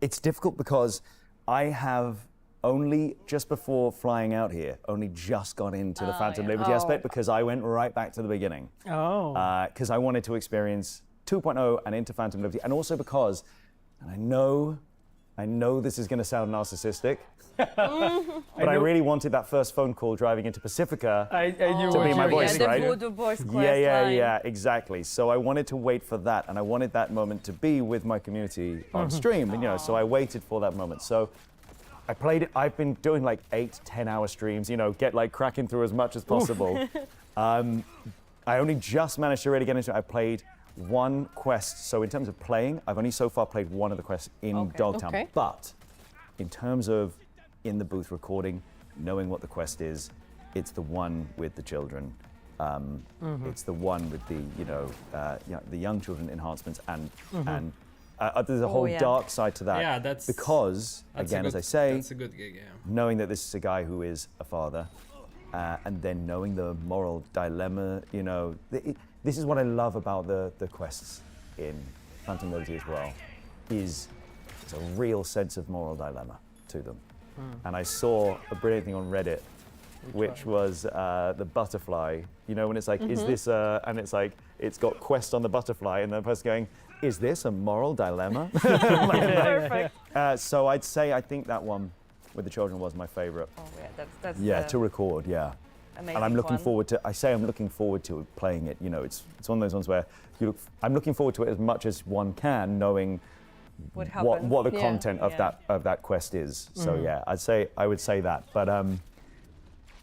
it's difficult because I have only just before flying out here, only just got into the Phantom Liberty aspect because I went right back to the beginning. Because I wanted to experience 2.0 and into Phantom Liberty, and also because, and I know this is going to sound narcissistic, but I really wanted that first phone call driving into Pacifica to be my voice, right? The voodoo voice quest Yeah, exactly. So I wanted to wait for that, and I wanted that moment to be with my community on stream, and so I waited for that moment. So I played it. I've been doing like 8-10 hour streams, get like cracking through as much as possible. I only just managed to really get into it. I played one quest. So in terms of playing, I've only so far played one of the quests in Dogtown. But in terms of in the booth recording, knowing what the quest is, it's the one with the children. It's the one with the young children enhancements and there's a whole dark side to that. Yeah, that's again, as I say, that's a good gig, yeah. knowing that this is a guy who is a father, and then knowing the moral dilemma, this is what I love about the quests in Phantom Liberty as well, is it's a real sense of moral dilemma to them. And I saw a brilliant thing on Reddit, which was the butterfly, when it's like, is this, and it's like, it's got quest on the butterfly, and the person going, is this a moral dilemma? Perfect. So I'd say I think that one with the children was my favorite. Oh yeah, that's to record, yeah. Amazing and I'm looking one. forward to. I say I'm looking forward to playing it. It's one of those ones where I'm looking forward to it as much as one can, knowing what happened. what the Yeah. content of that quest is. So yeah, I would say that. But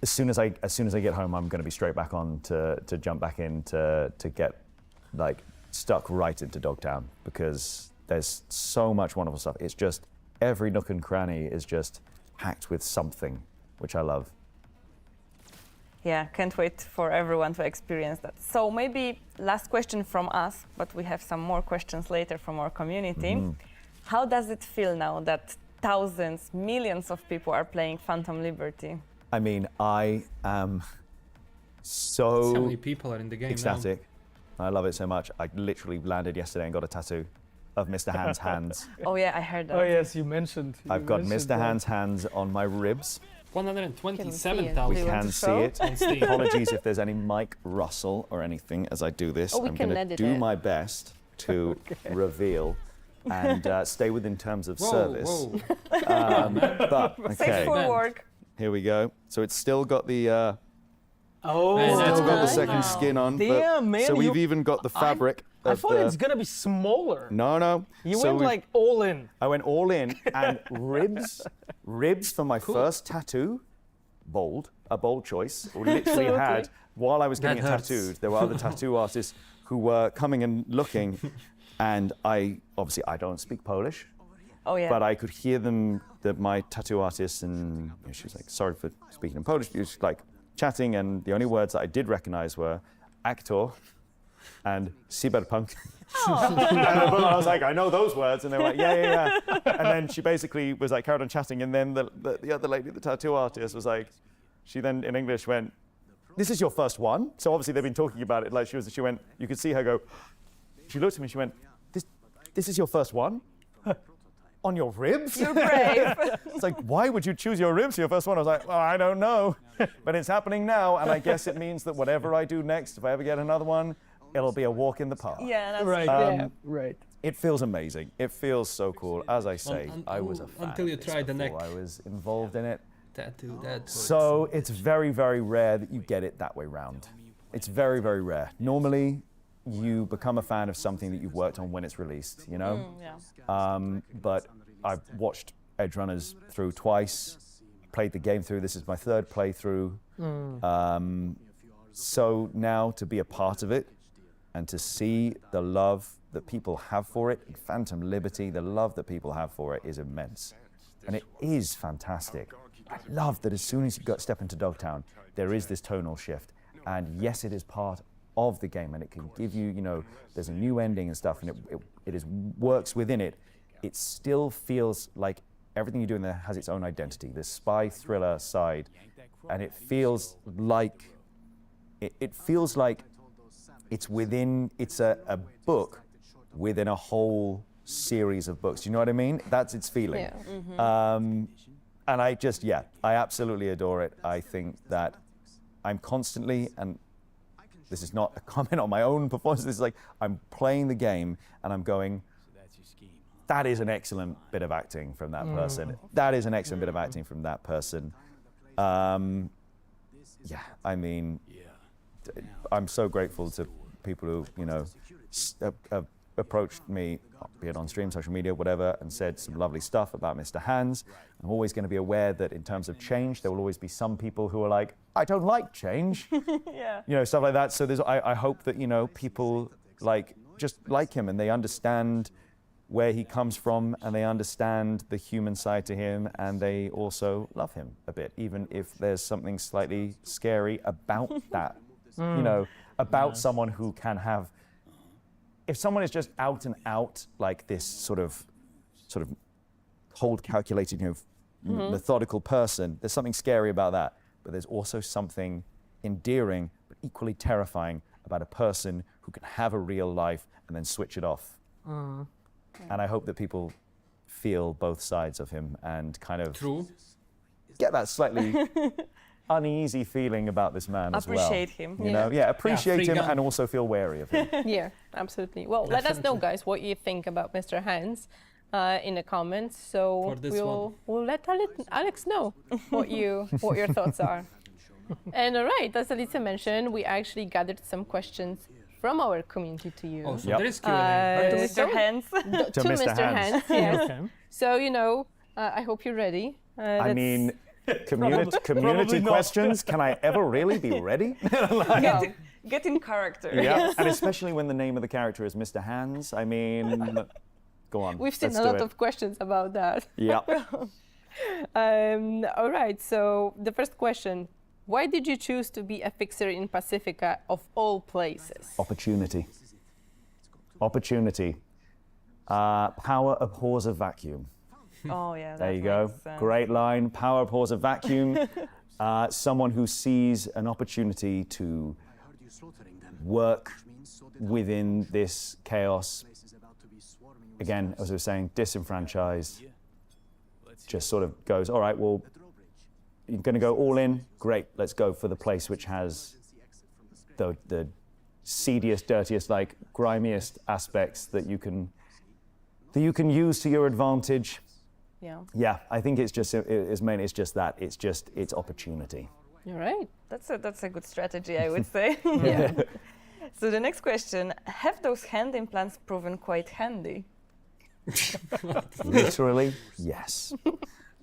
as soon as I get home, I'm going to be straight back on to jump back in to get like stuck right into Dogtown, because there's so much wonderful stuff. It's just every nook and cranny is just packed with something, which I love. Yeah, can't wait for everyone to experience that. So maybe last question from us, but we have some more questions later from our community. How does it feel now that thousands, millions of people are playing Phantom Liberty? I mean, I am so many people are in the game ecstatic. I love it so much. I literally landed yesterday and got a tattoo of Mr. Hand's hands. Oh yeah, I heard that. Oh yes, you mentioned. I've got Mr. Hand's hands on my ribs. now. Do 127,000 you want Can to see show? it. on Steam. Apologies if there's any mic rustle or anything as I do this. Oh, we I'm can going to edit do it. my best to reveal and stay within terms of Whoa, service. whoa. But Safe okay, for Bend. work. here we go. So it's still got the Oh, Man, that's still got the cool. second skin on. but- Damn, man, So we've you- even got the fabric. I of thought the, it's gonna be smaller. No. You So went we've- like all in. I went all in and ribs for my first tattoo. A bold choice. Literally had, while I was getting That it hurts. tattooed, there were other tattoo artists who were coming and looking, and I don't speak Polish, Oh yeah. but I could hear them, that my tattoo artist, and you know, she was like, sorry for speaking in Polish, she was like chatting, and the only words that I did recognize were actor and Cyberpunk. And I was like, I know those words, and they were like, yeah. And then she basically was like, carried on chatting, and then the other lady, the tattoo artist, was like, she then in English went, "This is your first one." So obviously they've been talking about it. Like she went, you could see her go. She looked at me, she went, "This is your first one." On your ribs? You're brave. It's like, why would you choose your ribs for your first one? I was like, well, I don't know. But it's happening now, and I guess it means that whatever I do next, if I ever get another one, it'll be a walk in the park. Yeah, that's Right. true. Right. It feels amazing. It feels so cool. As I say, Un- I was a fan until you of this tried the before neck. I was involved in it. Tattoo, that. So it's very, very rare that you get it that way round. It's very, very rare. Normally, you become a fan of something that you've worked on when it's released, you know? Yeah. But I've watched Edge Runners through twice, played the game through. This is my third playthrough. So now to be a part of it and to see the love that people have for it, Phantom Liberty, the love that people have for it is immense. And it is fantastic. I love that as soon as you step into Dogtown, there is this tonal shift. And yes, it is part of the game, and it can give you, you know, there's a new ending and stuff, and it works within it. It still feels like everything you do in there has its own identity, this spy thriller side, and it feels like it's a book within a whole series of books. You know what I mean? That's its feeling. Yeah. And I absolutely adore it. I think that I'm constantly, and this is not a comment on my own performance, this is like, I'm playing the game and I'm going, that is an excellent bit of acting from that person. That is an excellent bit of acting from that person. Yeah, I mean, I'm so grateful to people who, you know, have approached me, be it on stream, social media, whatever, and said some lovely stuff about Mr. Hands. I'm always going to be aware that in terms of change, there will always be some people who are like, I don't like change. Yeah. You know, stuff like that. So I hope that, you know, people just like him, and they understand where he comes from, and they understand the human side to him, and they also love him a bit, even if there's something slightly scary about that. You know, about someone who can have, if someone is just out and out like this sort of cold, calculated, you know, methodical person, there's something scary about that. But there's also something endearing, but equally terrifying about a person who can have a real life and then switch it off. And I hope that people feel both sides of him and kind of True. get that slightly uneasy feeling about this man as well. Appreciate him. You know, appreciate free him gun. and also feel wary of him. Yeah, absolutely. Well, let us know, guys, what you think about Mr. Hands in the comments. So For this we'll let Alex know what your thoughts are. And all right, as Alicja mentioned, we actually gathered some questions from our community to you. Oh, so Yep. there is Q&A. To Uh, Mr. Hands. To Mr. Hands, yes. Okay. So, I hope you're ready. I Let's mean, community probably not. questions, can I ever really be ready? Get in character. Yeah, and especially when the name of the character is Mr. Hands. I mean, go on. We've seen let's a do lot it. of questions about that. Yeah. All right, so the first question. Why did you choose to be a fixer in Pacifica of all places? Opportunity. Opportunity. Power abhors a vacuum. Oh, yeah. There that you go. makes sense. Great line. Power abhors a vacuum. Someone who sees an opportunity to work within this chaos. Again, as I was saying, disenfranchised. Just sort of goes, all right, well, you're going to go all in? Great, let's go for the place which has the seediest, dirtiest, like grimiest aspects that you can use to your advantage. Yeah. Yeah, I think it's just it's just that. It's opportunity. You're right. That's a good strategy, I would say. Yeah. So the next question, have those hand implants proven quite handy? Literally, yes.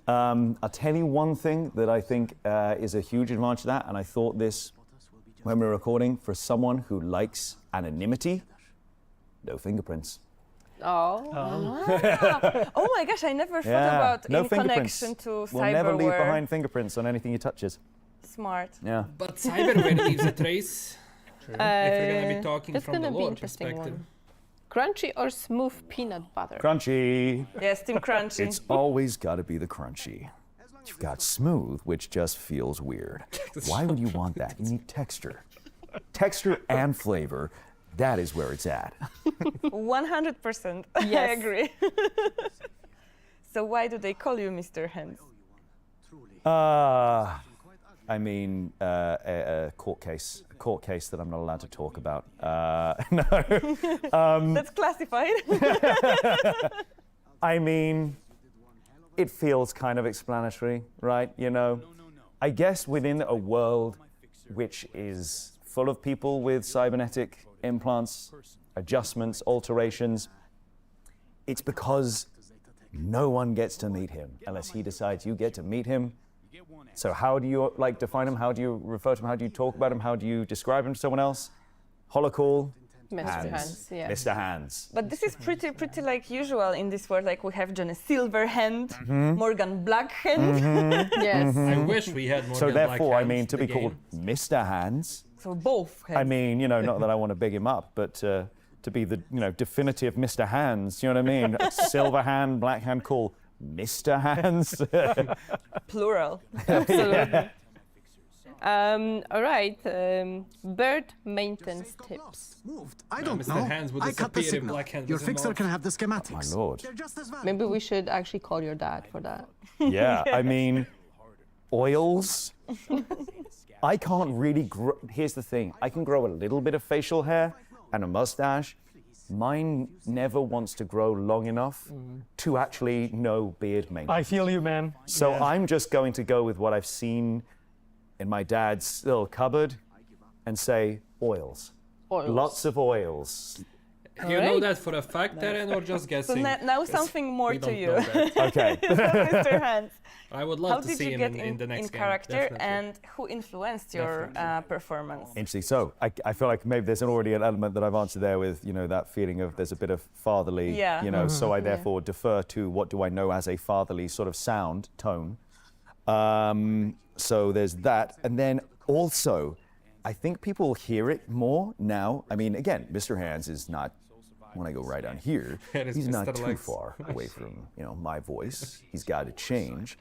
I'll tell you one thing that I think is a huge advantage to that, and I thought this when we were recording, for someone who likes anonymity, no fingerprints. Oh. Oh my gosh, I never thought about no in fingerprints. connection to We'll never leave cyberware. behind fingerprints on anything he touches. Smart. Yeah. But cyberware leaves a trace. If we're going to be talking That's from gonna the be lore interesting perspective. one. Crunchy or smooth peanut butter? Crunchy. Yes, Team Crunchy. It's always got to be the crunchy. You've got smooth, which just feels weird. Why would you want that? You need texture. Texture and flavor, that is where it's at. 100%. I Yes. agree. So why do they call you Mr. Hands? I mean, a court case that I'm not allowed to talk about. No. That's classified. I mean, it feels kind of explanatory, right? You know, I guess within a world which is full of people with cybernetic implants, adjustments, alterations, it's because no one gets to meet him unless he decides you get to meet him. So how do you define him? How do you refer to him? How do you talk about him? How do you describe him to someone else? Holocaul, Mr. Hands, yeah. Mr. Hands. But this is pretty like usual in this world. Like we have Johnny Silverhand, Mm-hmm. Morgan Blackhand. Yes. I wish we had more So than therefore, black I mean, hands to in be the called game. Mr. Hands, So both hands. I mean, you know, not that I want to big him up, but to be the, definitive Mr. Hands, you know what I mean? Silver hand, black hand, cool. Mr. Hands. Plural. Absolutely. All right. Bird maintenance tips. Moved. I don't Mr. know. Hands would I cut the disappear if signal. Black Hand Your was fixer involved. can have the schematics. My lord. They're just as valuable. Maybe we should actually call your dad for that. Yeah, I mean, oils. I can't really grow. Here's the thing, I can grow a little bit of facial hair and a mustache. Mine never wants to grow long enough to actually know beard maintenance. I feel you, man. So Yeah. I'm just going to go with what I've seen in my dad's little cupboard and say oils. Oils. Lots of oils. You know Alright. that for a fact, Darren, or just So guessing? now 'Cause something more we to don't you, know that. Okay. Mr. Hands. I would How love to did see you him get in the next game. character, definitely. and who influenced your performance? Interesting. So I feel like maybe there's already an element that I've answered there with, that feeling of there's a bit of fatherly, Yeah. so I therefore defer to what do I know as a fatherly sort of sound, tone. So there's that. And then also, I think people hear it more now. I mean, again, Mr. Hands is not, when I go right down here, That is he's not Mr. too Legs. far away from, my voice. He's got to change.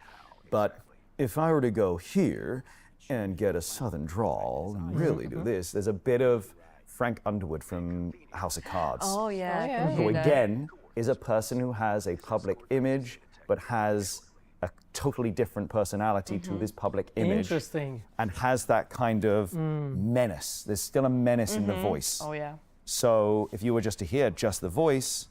But if I were to go here and get a southern drawl and really do this, there's a bit of Frank Underwood from House of Cards. Oh yeah, I yeah. can Who hear that. again is a person who has a public image, but has a totally different personality to his public image, Interesting. and has that kind of menace. There's still a menace in the voice. Oh yeah. So if you were just to hear just the voice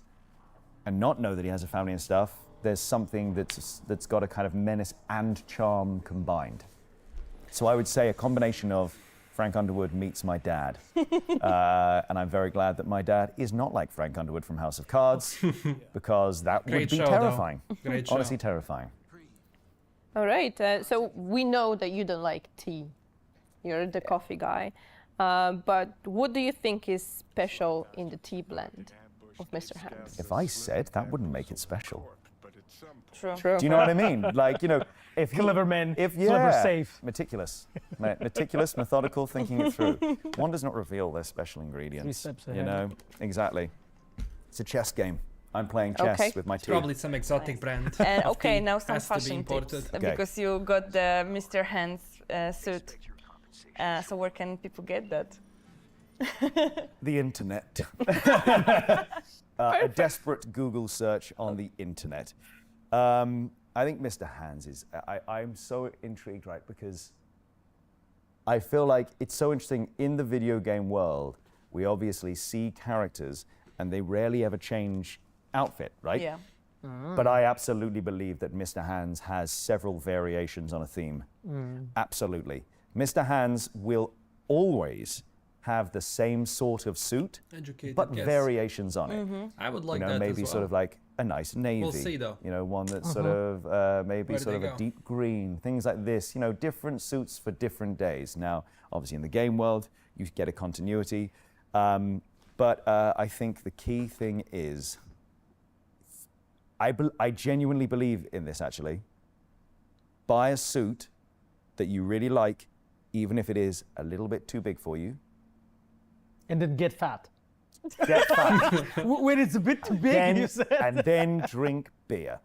and not know that he has a family and stuff, there's something that's got a kind of menace and charm combined. So I would say a combination of Frank Underwood meets my dad. And I'm very glad that my dad is not like Frank Underwood from House of Cards, because that would be show, terrifying. Great Honestly, show. terrifying. All right. So we know that you don't like tea. You're the coffee guy. But what do you think is special in the tea blend of Mr. Hands? If I said, that wouldn't make it special. True. True. Do you know what I mean? Like, you know, if he- Clever man, if clever safe. meticulous, meticulous, methodical, thinking it through. One does not reveal their special 3 ingredients. steps You ahead. know, exactly. It's a chess game. I'm playing chess Okay. with my tea. Probably some exotic brand. And of okay, tea now some has to be fashion imported. tips, Okay. because you got the Mr. Hands suit. So where can people get that? The internet. A desperate Google search on the internet. I think Mr. Hands is. I'm so intrigued, right? Because I feel like it's so interesting in the video game world. We obviously see characters, and they rarely ever change outfit, right? Yeah. But I absolutely believe that Mr. Hands has several variations on a theme. Absolutely. Mr. Hands will always have the same sort of suit, Educated but guess. variations on it. I would like You know, that maybe as sort well. of like a nice navy. see, though. You know, one that's sort of maybe Where do sort they of a go? deep green, things like this. You know, different suits for different days. Now, obviously in the game world, you get a continuity. But I think the key thing is, I genuinely believe in this actually. Buy a suit that you really like, even if it is a little bit too big for you. And then get fat. Get fat. When it's a bit too big, you said. And then drink beer.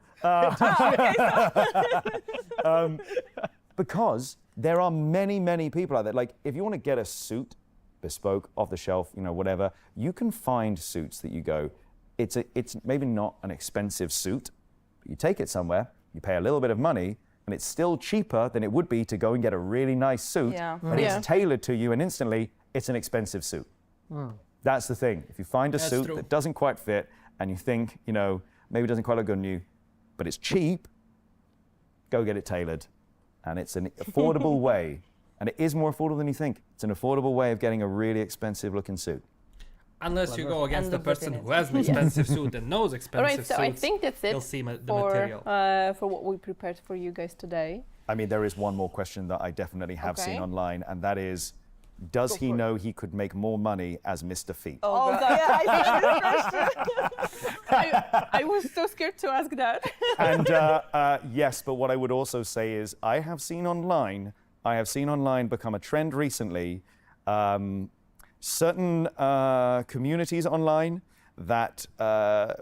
Because there are many, many people out there. Like, if you want to get a suit, bespoke, off the shelf, you know, whatever, you can find suits that you go, it's maybe not an expensive suit, but you take it somewhere, you pay a little bit of money, and it's still cheaper than it would be to go and get a really nice suit. Yeah. And Yeah. it's tailored to you, and instantly, it's an expensive suit. That's the thing. If you find a That's suit true. that doesn't quite fit, and you think, you know, maybe it doesn't quite look good on you, but it's cheap, go get it tailored. And it's an affordable way, and it is more affordable than you think. It's an affordable way of getting a really expensive looking suit. Unless you go against And the look good person in it. who has an expensive suit and knows All expensive right. So suits. I think that's You'll it see the for material. for what we prepared for you guys today. I mean, there is one more question that I definitely have Okay. seen online, and that is, does he know he could make more money as Mr. Feet? Oh, God. Yeah, I saw this question. I was so scared to ask that. And yes, but what I would also say is, I have seen online become a trend recently, certain communities online that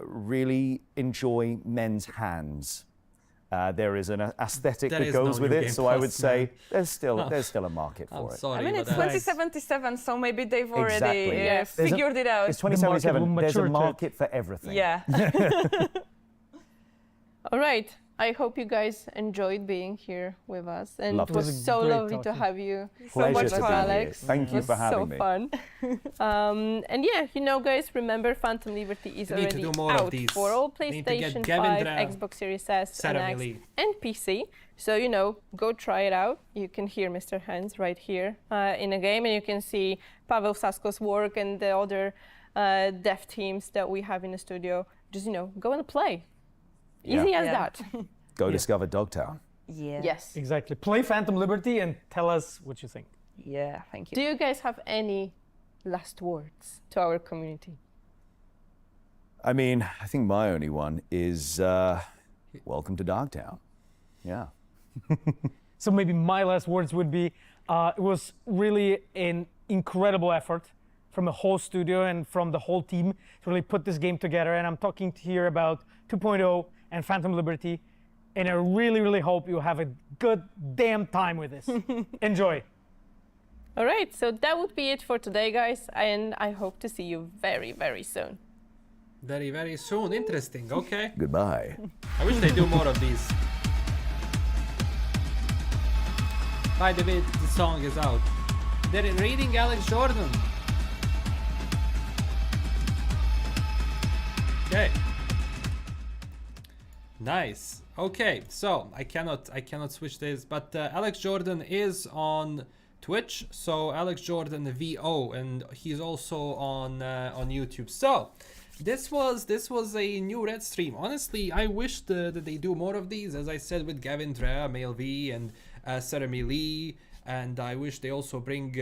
really enjoy men's hands. There is an aesthetic There that is goes no with New it, Game so I Plus, would say man. there's still a market I'm for it. sorry, I mean, but it's that's- 2077, so maybe they've already Exactly. Yes. There's a- figured it out. It's 2077. will There's a mature to it. market for everything. Yeah. All right. I hope you guys enjoyed being here with us, and Loved it was it. so Great lovely to talking. have you. Pleasure much to be fun. here. Alex. Thank It you was for having so me. fun. And yeah, you know, guys, remember Phantom Liberty is We need to already do more of out these. for all We need to get PlayStation Gavin 5, Dra- Xbox Series S, Sarah and X, Millie. and PC. So, you know, go try it out. You can hear Mr. Hands right here in a game, and you can see Pawel, Sasko's work and the other dev teams that we have in the studio. Just, you know, go and play. Yeah. Easy as Yeah. that. Go discover Dogtown. Yeah. Yes. Exactly. Play Phantom Liberty and tell us what you think. Yeah, thank you. Do you guys have any last words to our community? I mean, I think my only one is welcome to Dogtown. Yeah. So maybe my last words would be, it was really an incredible effort from the whole studio and from the whole team to really put this game together. And I'm talking here about 2.0 and Phantom Liberty. And I really, really hope you have a good damn time with this. Enjoy. All right, so that would be it for today, guys. And I hope to see you very, very soon. Very, very soon. Interesting. Okay. Goodbye. I wish they do more of these. By the way, the song is out. They're reading Alex Jordan. Okay. Nice. Okay, so I cannot switch this, but Alex Jordan is on Twitch. So Alex Jordan VO, and he's also on YouTube. So this was a new Red stream. Honestly, I wish that they do more of these. As I said, with Gavin Drea, Male V, and Sarah Lee, and I wish they also bring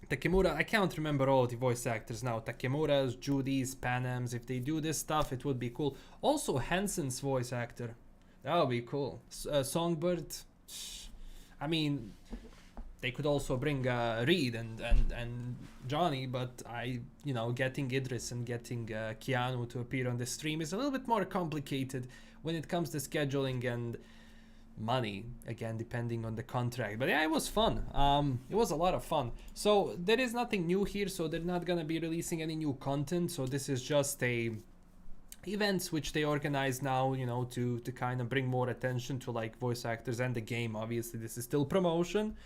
Takemura. I can't remember all the voice actors now. Takemura's, Judy's, Panam's. If they do this stuff, it would be cool. Also, Hansen's voice actor. That would be cool. Songbird. I mean, they could also bring Reed and Johnny, but getting Idris and getting Keanu to appear on the stream is a little bit more complicated when it comes to scheduling and money, again, depending on the contract. But yeah, it was fun. It was a lot of fun. So there is nothing new here, so they're not gonna be releasing any new content. So this is just events which they organize now, to kind of bring more attention to like voice actors and the game. Obviously, this is still promotion,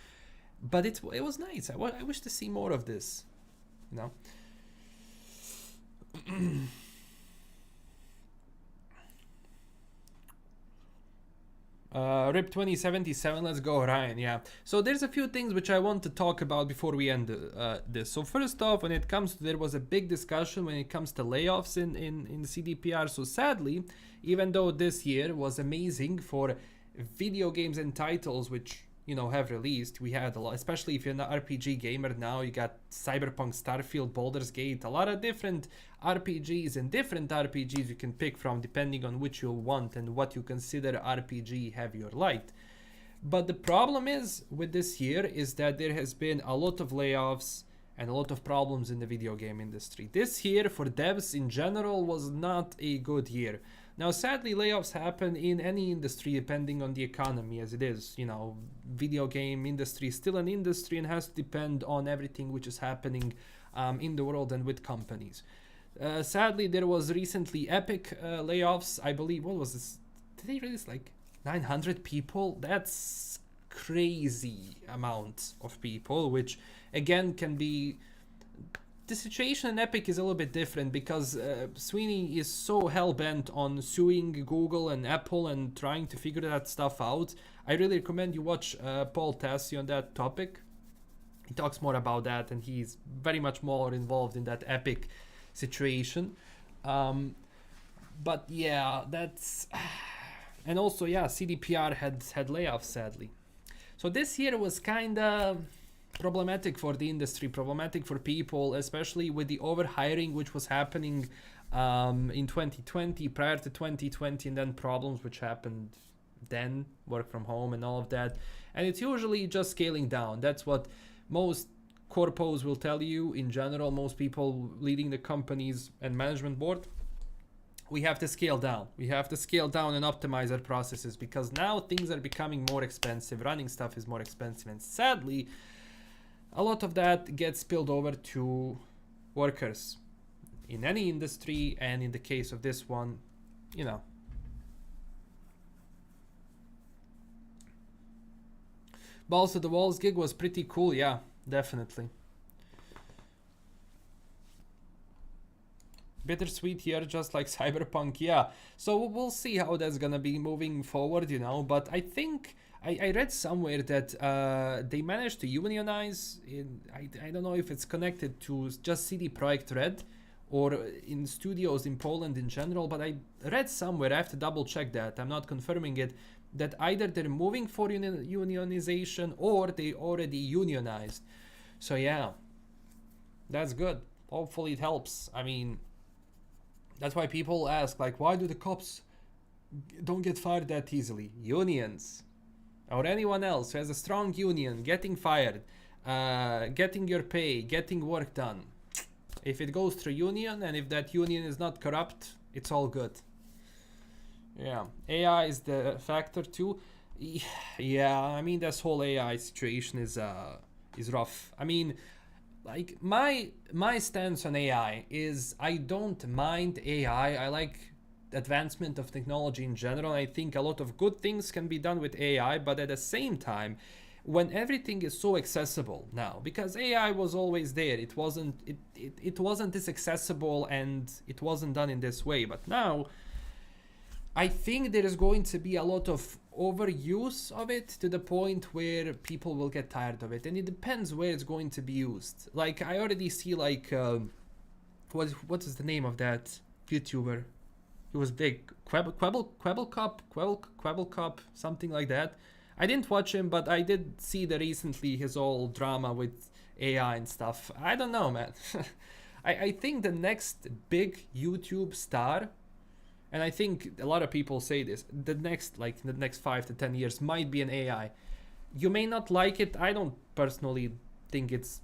but it was nice. I wish to see more of this, RIP 2077, let's go, Ryan. Yeah, so there's a few things which I want to talk about before we end this. So first off, when it comes to, there was a big discussion when it comes to layoffs in CDPR. So sadly, even though this year was amazing for video games and titles which have released, we had a lot, especially if you're an RPG gamer now. You got Cyberpunk, Starfield, Baldur's Gate, a lot of different RPGs, and different RPGs you can pick from depending on which you want and what you consider RPG heavy or light. But the problem is with this year is that there has been a lot of layoffs and a lot of problems in the video game industry. This year for devs in general was not a good year. Now, sadly, layoffs happen in any industry depending on the economy, as it is. Video game industry is still an industry and has to depend on everything which is happening in the world and with companies. Sadly, there was recently Epic layoffs. I believe, what was this? Did they release like 900 people? That's crazy amount of people, which again can be... The situation in Epic is a little bit different because Sweeney is so hell-bent on suing Google and Apple and trying to figure that stuff out. I really recommend you watch Paul Tassi on that topic. He talks more about that, and he's very much more involved in that Epic situation. But yeah, that's... And also, yeah, CDPR had layoffs, sadly. So this year was kind of problematic for the industry, problematic for people, especially with the overhiring which was happening in 2020, prior to 2020, and then problems which happened then, work from home and all of that. And it's usually just scaling down. That's what most corpos will tell you in general, most people leading the companies and management board. We have to scale down. We have to scale down and optimize our processes because now things are becoming more expensive. Running stuff is more expensive, and sadly, a lot of that gets spilled over to workers in any industry, and in the case of this one, But also the Walls gig was pretty cool, yeah, definitely. Bittersweet here, just like Cyberpunk, yeah. So we'll see how that's gonna be moving forward, but I think... I read somewhere that they managed to unionize. I don't know if it's connected to just CD Projekt Red or in studios in Poland in general, but I read somewhere, I have to double check that, I'm not confirming it, that either they're moving for unionization or they already unionized. So yeah, that's good. Hopefully it helps. I mean, that's why people ask, like, why do the cops don't get fired that easily? Unions. Or anyone else who has a strong union, getting fired, getting your pay, getting work done. If it goes through union, and if that union is not corrupt, it's all good. Yeah, AI is the factor too. Yeah, I mean, this whole AI situation is rough. I mean, like, my stance on AI is I don't mind AI. I like advancement of technology in general. I think a lot of good things can be done with AI, but at the same time, when everything is so accessible now, because AI was always there, it wasn't this accessible and it wasn't done in this way, but now I think there is going to be a lot of overuse of it to the point where people will get tired of it, and it depends where it's going to be used. Like I already see like what is the name of that YouTuber? He was big, Quabblecop, something like that. I didn't watch him, but I did see the recently his whole drama with AI and stuff. I don't know, man. I think the next big YouTube star, and I think a lot of people say this, the next 5 to 10 years might be an AI. You may not like it. I don't personally think it's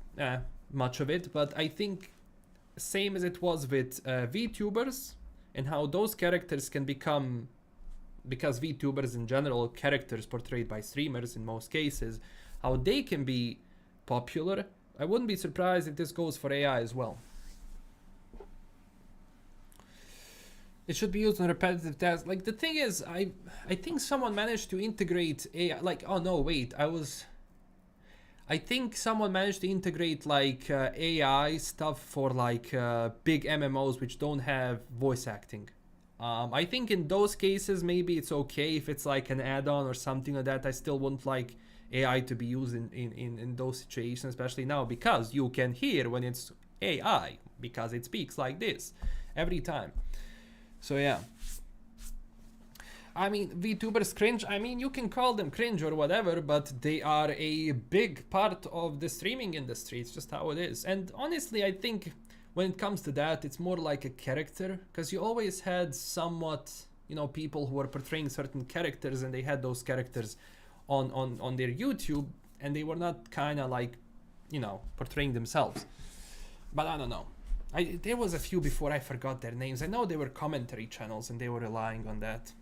much of it, but I think same as it was with VTubers and how those characters can become, because VTubers in general, characters portrayed by streamers in most cases, how they can be popular. I wouldn't be surprised if this goes for AI as well. It should be used on repetitive tasks. Like the thing is, I think someone managed to integrate AI. Like, oh no, wait, I think someone managed to integrate like AI stuff for like big MMOs which don't have voice acting. I think in those cases maybe it's okay if it's like an add-on or something like that. I still wouldn't like AI to be used in those situations, especially now, because you can hear when it's AI because it speaks like this every time. So yeah. I mean, VTubers cringe. I mean, you can call them cringe or whatever, but they are a big part of the streaming industry. It's just how it is. And honestly, I think when it comes to that, it's more like a character, because you always had somewhat, you know, people who were portraying certain characters, and they had those characters on their YouTube, and they were not kind of like, you know, portraying themselves. But I don't know. There was a few before, I forgot their names. I know they were commentary channels, and they were relying on that.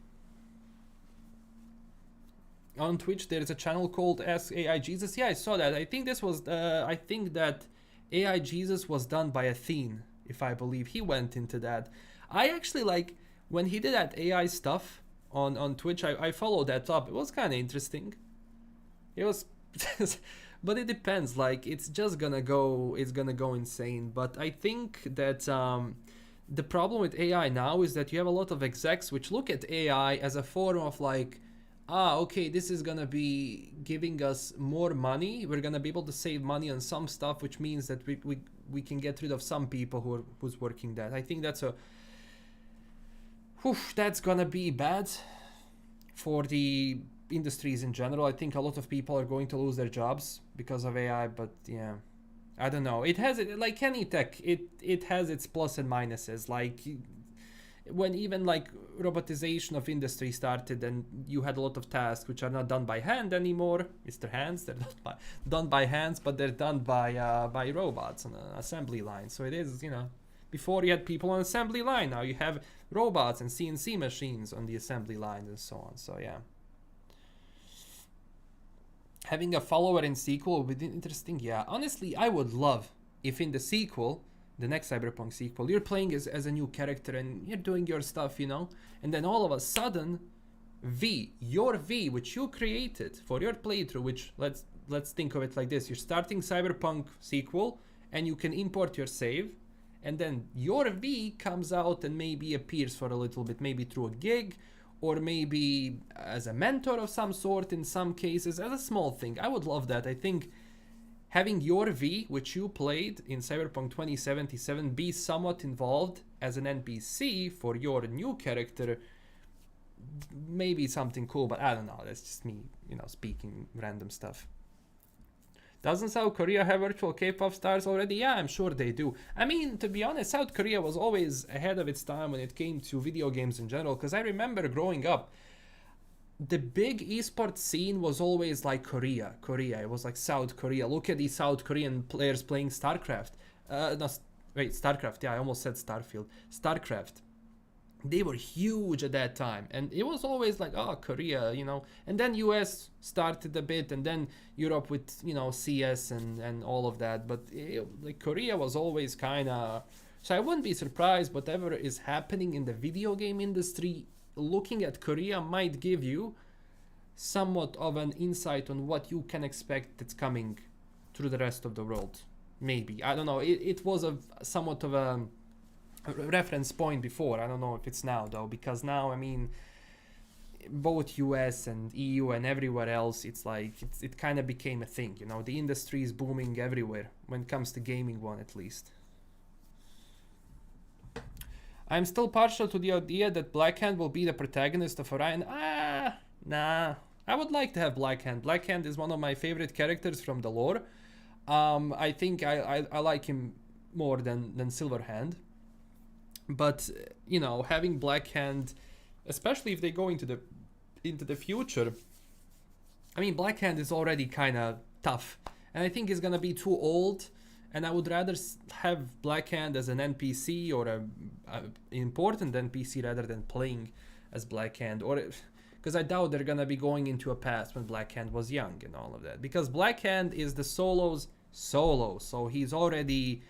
On Twitch, there's a channel called Ask AI Jesus. Yeah, I saw that. I think this was, I think that AI Jesus was done by Athene, if I believe. He went into that. I actually like, when he did that AI stuff on Twitch, I followed that up. It was kind of interesting. It was, but it depends. Like, it's just gonna go, it's gonna go insane. But I think that the problem with AI now is that you have a lot of execs which look at AI as a form of like, okay, this is gonna be giving us more money. We're gonna be able to save money on some stuff, which means that we can get rid of some people who's working that. I think that's that's gonna be bad for the industries in general. I think a lot of people are going to lose their jobs because of AI, but yeah, I don't know. It has, like any tech, it has its plus and minuses. Like, when even like robotization of industry started, and you had a lot of tasks which are not done by hand anymore, Mr. Hands, they're not done by hands, but they're done by robots on an assembly line. So it is, you know, before you had people on assembly line, now you have robots and CNC machines on the assembly line and so on. So yeah. Having a follower in sequel would be interesting. Yeah, honestly, I would love if in the sequel, the next Cyberpunk sequel, you're playing as a new character and you're doing your stuff, you know, and then all of a sudden, your V, which you created for your playthrough, which let's think of it like this: you're starting Cyberpunk sequel, and you can import your save, and then your V comes out and maybe appears for a little bit, maybe through a gig, or maybe as a mentor of some sort in some cases, as a small thing. I would love that. I think having your V, which you played in Cyberpunk 2077, be somewhat involved as an NPC for your new character, maybe something cool, but I don't know. That's just me, you know, speaking random stuff. Doesn't South Korea have virtual K-pop stars already? Yeah, I'm sure they do. I mean, to be honest, South Korea was always ahead of its time when it came to video games in general, because I remember growing up, the big esports scene was always like Korea. It was like South Korea. Look at these South Korean players playing StarCraft. StarCraft. Yeah, I almost said Starfield. StarCraft. They were huge at that time, and it was always like, oh, Korea, you know. And then US started a bit, and then Europe with, you know, CS and all of that. But like Korea was always kind of. So I wouldn't be surprised whatever is happening in the video game industry. Looking at Korea might give you somewhat of an insight on what you can expect that's coming through the rest of the world. Maybe. I don't know. It was somewhat of a reference point before. I don't know if it's now, though, because now, I mean, both US and EU and everywhere else, it's like it kind of became a thing, you know. The industry is booming everywhere when it comes to gaming one, at least. I'm still partial to the idea that Blackhand will be the protagonist of Orion. Nah. I would like to have Blackhand. Blackhand is one of my favorite characters from the lore. I think I like him more than Silverhand. But, you know, having Blackhand, especially if they go into the future, I mean, Blackhand is already kind of tough. And I think he's going to be too old. And I would rather have Blackhand as an NPC or a important NPC rather than playing as Blackhand. Or because I doubt they're gonna be going into a past when Blackhand was young and all of that. Because Blackhand is the solo's solo, so he's already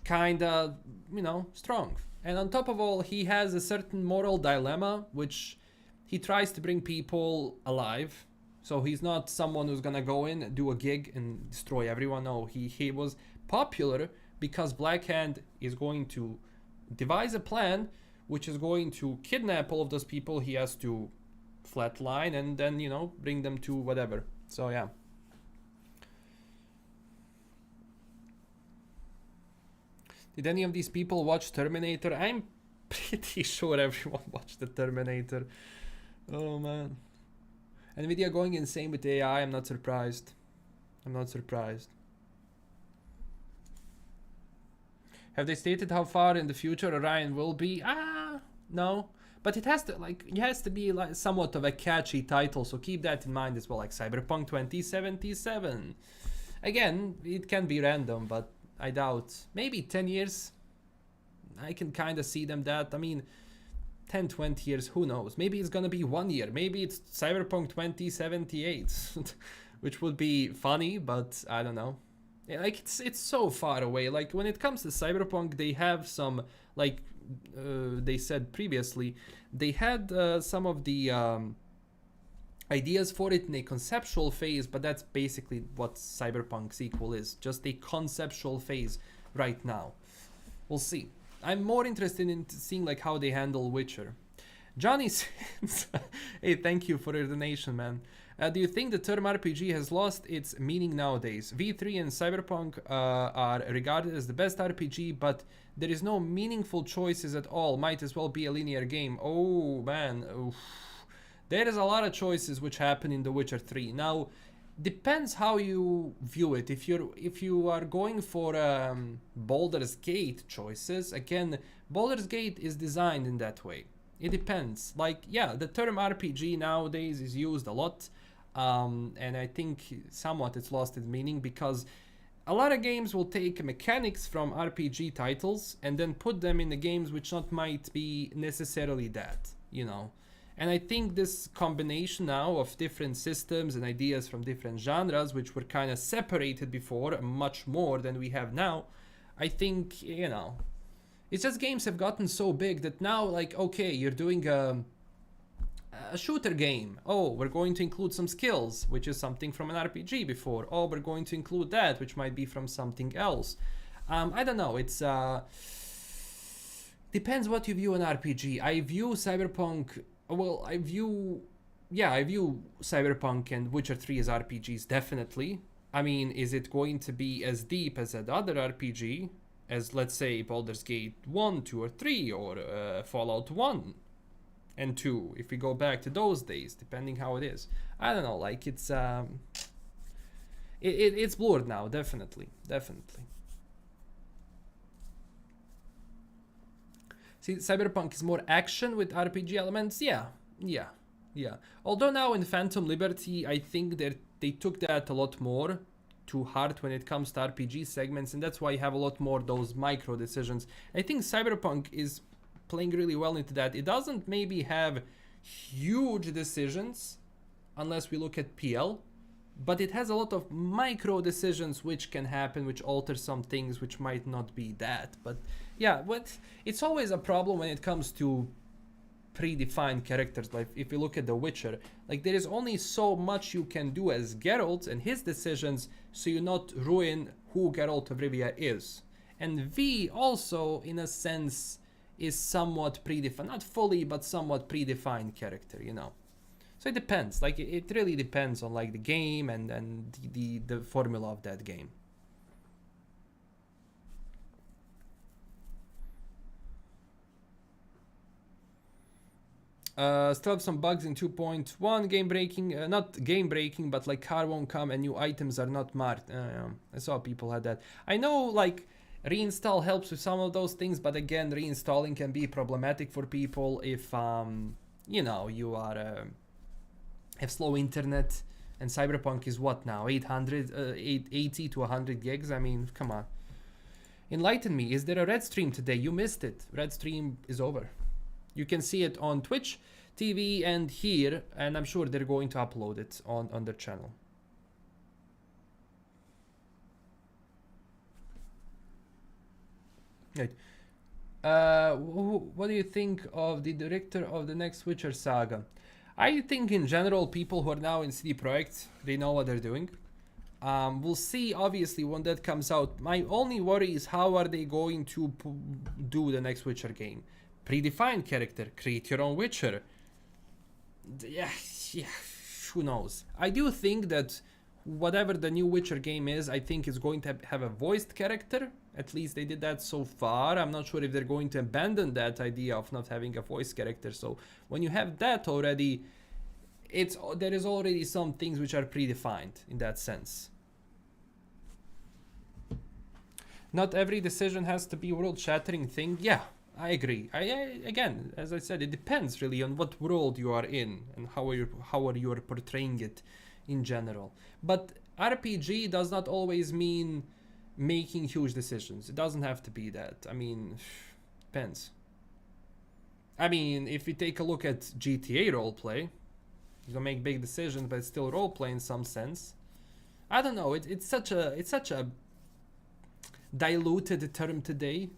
kinda, you know, strong. And on top of all, he has a certain moral dilemma, which he tries to bring people alive. So he's not someone who's gonna go in and do a gig and destroy everyone. No, he was popular because Blackhand is going to devise a plan which is going to kidnap all of those people. He has to flatline and then, you know, bring them to whatever. So yeah. Did any of these people watch Terminator? I'm pretty sure everyone watched the Terminator. Oh man. Nvidia going insane with AI, I'm not surprised. I'm not surprised. Have they stated how far in the future Orion will be? No. But it has to be like somewhat of a catchy title, so keep that in mind as well, like Cyberpunk 2077. Again, it can be random, but I doubt. Maybe 10 years. I can kind of see them that. I mean, 10, 20 years, who knows? Maybe it's gonna be 1 year. Maybe it's Cyberpunk 2078, which would be funny, but I don't know. Yeah, like it's so far away. Like when it comes to Cyberpunk, they have some, like they said previously, they had some of the ideas for it in a conceptual phase, but that's basically what Cyberpunk sequel is, just a conceptual phase right now. We'll see. I'm more interested in seeing like how they handle Witcher. Johnny Sims, hey, thank you for your donation, man. Do you think the term RPG has lost its meaning nowadays? V3 and Cyberpunk are regarded as the best RPG, but there is no meaningful choices at all. Might as well be a linear game. Oh man, oof. There is a lot of choices which happen in The Witcher 3. Now, depends how you view it. If you are going for Baldur's Gate choices, again, Baldur's Gate is designed in that way. It depends. Like, yeah, the term RPG nowadays is used a lot, and I think somewhat it's lost its meaning because a lot of games will take mechanics from RPG titles and then put them in the games which not might be necessarily that, you know. And I think this combination now of different systems and ideas from different genres, which were kind of separated before, much more than we have now, I think, you know, it's just games have gotten so big that now, like, okay, you're doing a shooter game. Oh, we're going to include some skills, which is something from an RPG before. Oh, we're going to include that, which might be from something else. I don't know. It's depends what you view an RPG. I view Cyberpunk. Well, I view Cyberpunk and Witcher 3 as RPGs, definitely. I mean, is it going to be as deep as another RPG, as, let's say, Baldur's Gate 1, 2, or 3, or Fallout 1 and 2, if we go back to those days, depending how it is. I don't know, like, it's blurred now, definitely. See, Cyberpunk is more action with RPG elements. Yeah. Although now in Phantom Liberty, I think that they took that a lot more to heart when it comes to RPG segments, and that's why you have a lot more those micro decisions. I think Cyberpunk is playing really well into that. It doesn't maybe have huge decisions, unless we look at PL, but it has a lot of micro decisions which can happen, which alter some things which might not be that. But yeah, it's always a problem when it comes to predefined characters. Like if you look at The Witcher, like there is only so much you can do as Geralt and his decisions, so you not ruin who Geralt of Rivia is. And V also, in a sense, is somewhat predefined, not fully, but somewhat predefined character, you know. So it depends. Like it really depends on like the game and the formula of that game. Still have some bugs in 2.1 game breaking, not game breaking, but like car won't come and new items are not marked. I saw people had that. I know like reinstall helps with some of those things, but again, reinstalling can be problematic for people if you know, you are have slow internet, and Cyberpunk is what now, 80 to 100 gigs. I mean, come on. Enlighten me. Is there a RedStream today? You missed it. RedStream is over. You can see it on Twitch TV and here, and I'm sure they're going to upload it on their channel. Right. What do you think of the director of the next Witcher saga? I think in general, people who are now in CD Projekt, they know what they're doing. We'll see, obviously, when that comes out. My only worry is how are they going to do the next Witcher game? Predefined character, create your own Witcher. Yeah, who knows? I do think that whatever the new Witcher game is, I think it's going to have a voiced character. At least they did that so far. I'm not sure if they're going to abandon that idea of not having a voice character. So when you have that already, there is already some things which are predefined in that sense. Not every decision has to be a world-shattering thing. Yeah, I agree. Again, as I said, it depends really on what world you are in and how are you portraying it in general. But RPG does not always mean making huge decisions. It doesn't have to be that. I mean, depends. I mean, if we take a look at GTA roleplay, you don't make big decisions, but it's still roleplay in some sense. I don't know. It's such a diluted term today.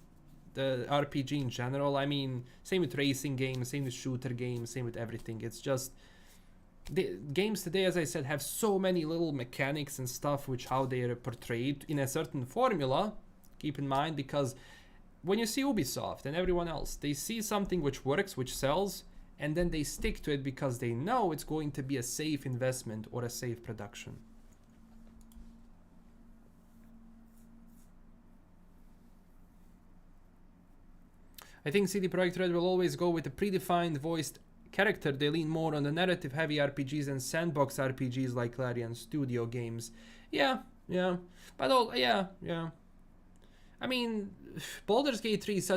The RPG in general. I mean, same with racing games, same with shooter games, same with everything. It's just the games today, as I said, have so many little mechanics and stuff which how they are portrayed in a certain formula. Keep in mind, because when you see Ubisoft and everyone else, they see something which works, which sells, and then they stick to it because they know it's going to be a safe investment or a safe production. I think CD Projekt Red will always go with a predefined voiced character. They lean more on the narrative heavy RPGs and sandbox RPGs like Larian Studio games. Yeah. But yeah. I mean, Baldur's Gate 3 is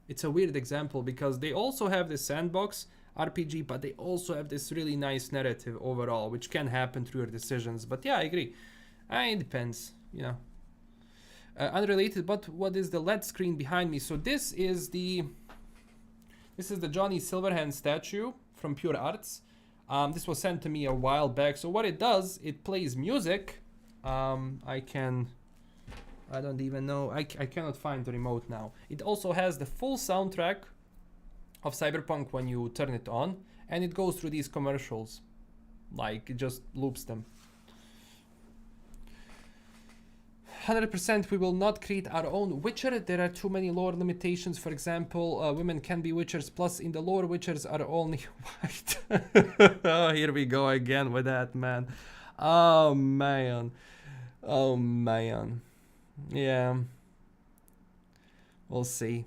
it's a weird example because they also have this sandbox RPG, but they also have this really nice narrative overall, which can happen through your decisions. But yeah, I agree. It depends, you know. Unrelated, but what is the LED screen behind me? So this is the Johnny Silverhand statue from Pure Arts. This was sent to me a while back. So what it does, it plays music. I don't even know. I cannot find the remote now. It also has the full soundtrack of Cyberpunk when you turn it on, and it goes through these commercials. Like, it just loops them. 100% we will not create our own Witcher. There are too many lore limitations. For example, women can be Witchers, plus in the lore Witchers are only white. Oh, here we go again with that, man. Oh man. Yeah, we'll see.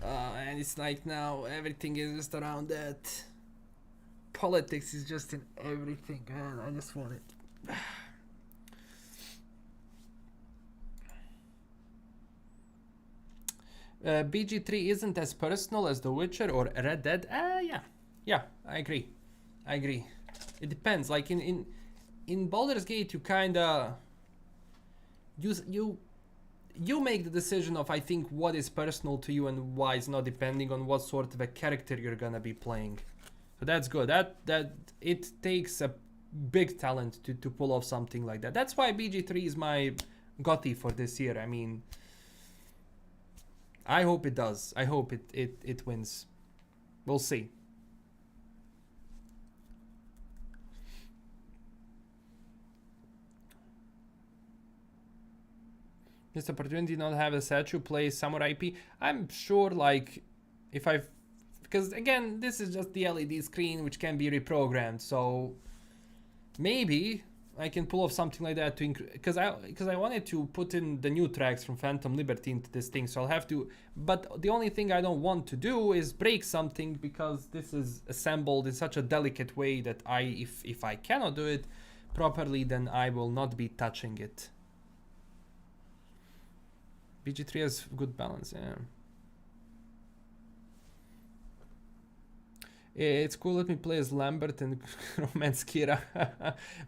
And it's like now everything is just around that. Politics is just in everything, man. I just want it. BG3 isn't as personal as The Witcher or Red Dead. Yeah, I agree. It depends. Like in Baldur's Gate, you kinda you make the decision of, I think, what is personal to you and why it's not, depending on what sort of a character you're gonna be playing. So that's good. That it takes a big talent to pull off something like that. That's why BG3 is my GOTY for this year. I mean, I hope it does. I hope it wins. We'll see. This opportunity not have a statue play Samurai IP. I'm sure, like, if I because again, this is just the LED screen which can be reprogrammed. So maybe I can pull off something like that to because I wanted to put in the new tracks from Phantom Liberty into this thing, so I'll have to. But the only thing I don't want to do is break something, because this is assembled in such a delicate way that if I cannot do it properly, then I will not be touching it. BG3 has good balance, yeah. It's cool, let me play as Lambert and romance Kira.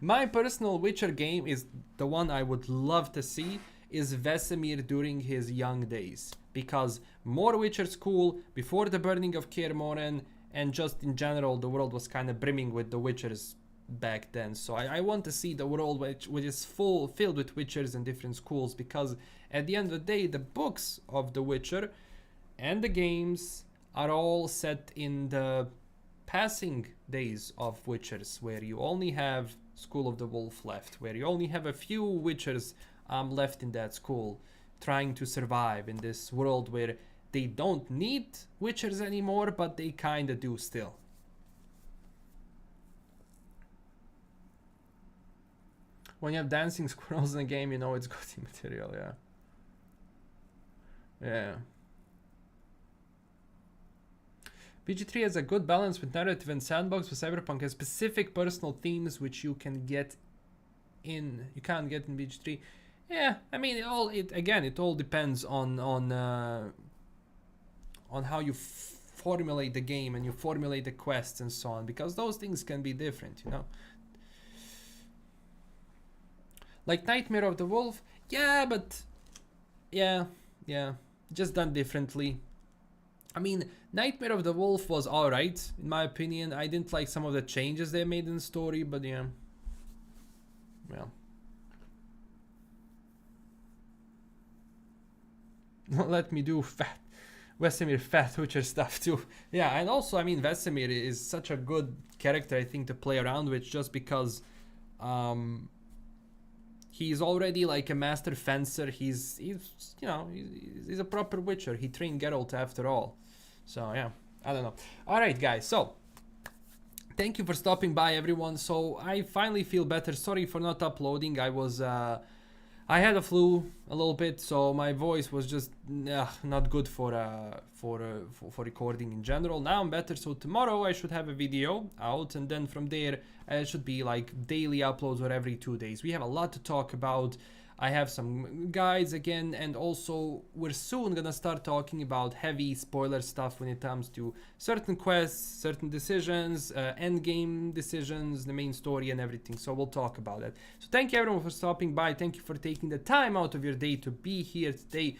My personal Witcher game is the one I would love to see, is Vesemir during his young days. Because more Witcher school, before the burning of Kaer Morhen, and just in general the world was kind of brimming with the Witchers back then. So I want to see the world which is filled with Witchers and different schools, because at the end of the day the books of The Witcher and the games are all set in the passing days of Witchers, where you only have School of the Wolf left, where you only have a few Witchers left in that school, trying to survive in this world where they don't need Witchers anymore, but they kinda do still. When you have dancing squirrels in a game, you know it's good material, yeah. Yeah. BG3 has a good balance with narrative and sandbox, but Cyberpunk has specific personal themes which you can get in. You can't get in BG3. Yeah, I mean, it all depends on how you formulate the game and you formulate the quests and so on, because those things can be different, you know. Like Nightmare of the Wolf, yeah, but yeah, just done differently. I mean, Nightmare of the Wolf was alright, in my opinion. I didn't like some of the changes they made in the story, but yeah. Well. Let me do Vesemir fat Witcher stuff too. Yeah, and also, I mean, Vesemir is such a good character, I think, to play around with, just because he's already like a master fencer. He's a proper Witcher. He trained Geralt after all. So yeah, I don't know. All right, guys. So thank you for stopping by, everyone. So I finally feel better. Sorry for not uploading. I had a flu a little bit, so my voice was just not good for recording in general. Now I'm better, so tomorrow I should have a video out, and then from there it should be like daily uploads or every 2 days. We have a lot to talk about. I have some guides again, and also we're soon gonna start talking about heavy spoiler stuff when it comes to certain quests, certain decisions, end game decisions, the main story and everything. So we'll talk about that. So thank you everyone for stopping by. Thank you for taking the time out of your day to be here today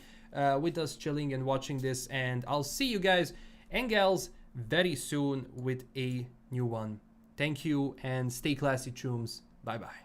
with us, chilling and watching this. And I'll see you guys and gals very soon with a new one. Thank you and stay classy, chooms. Bye bye.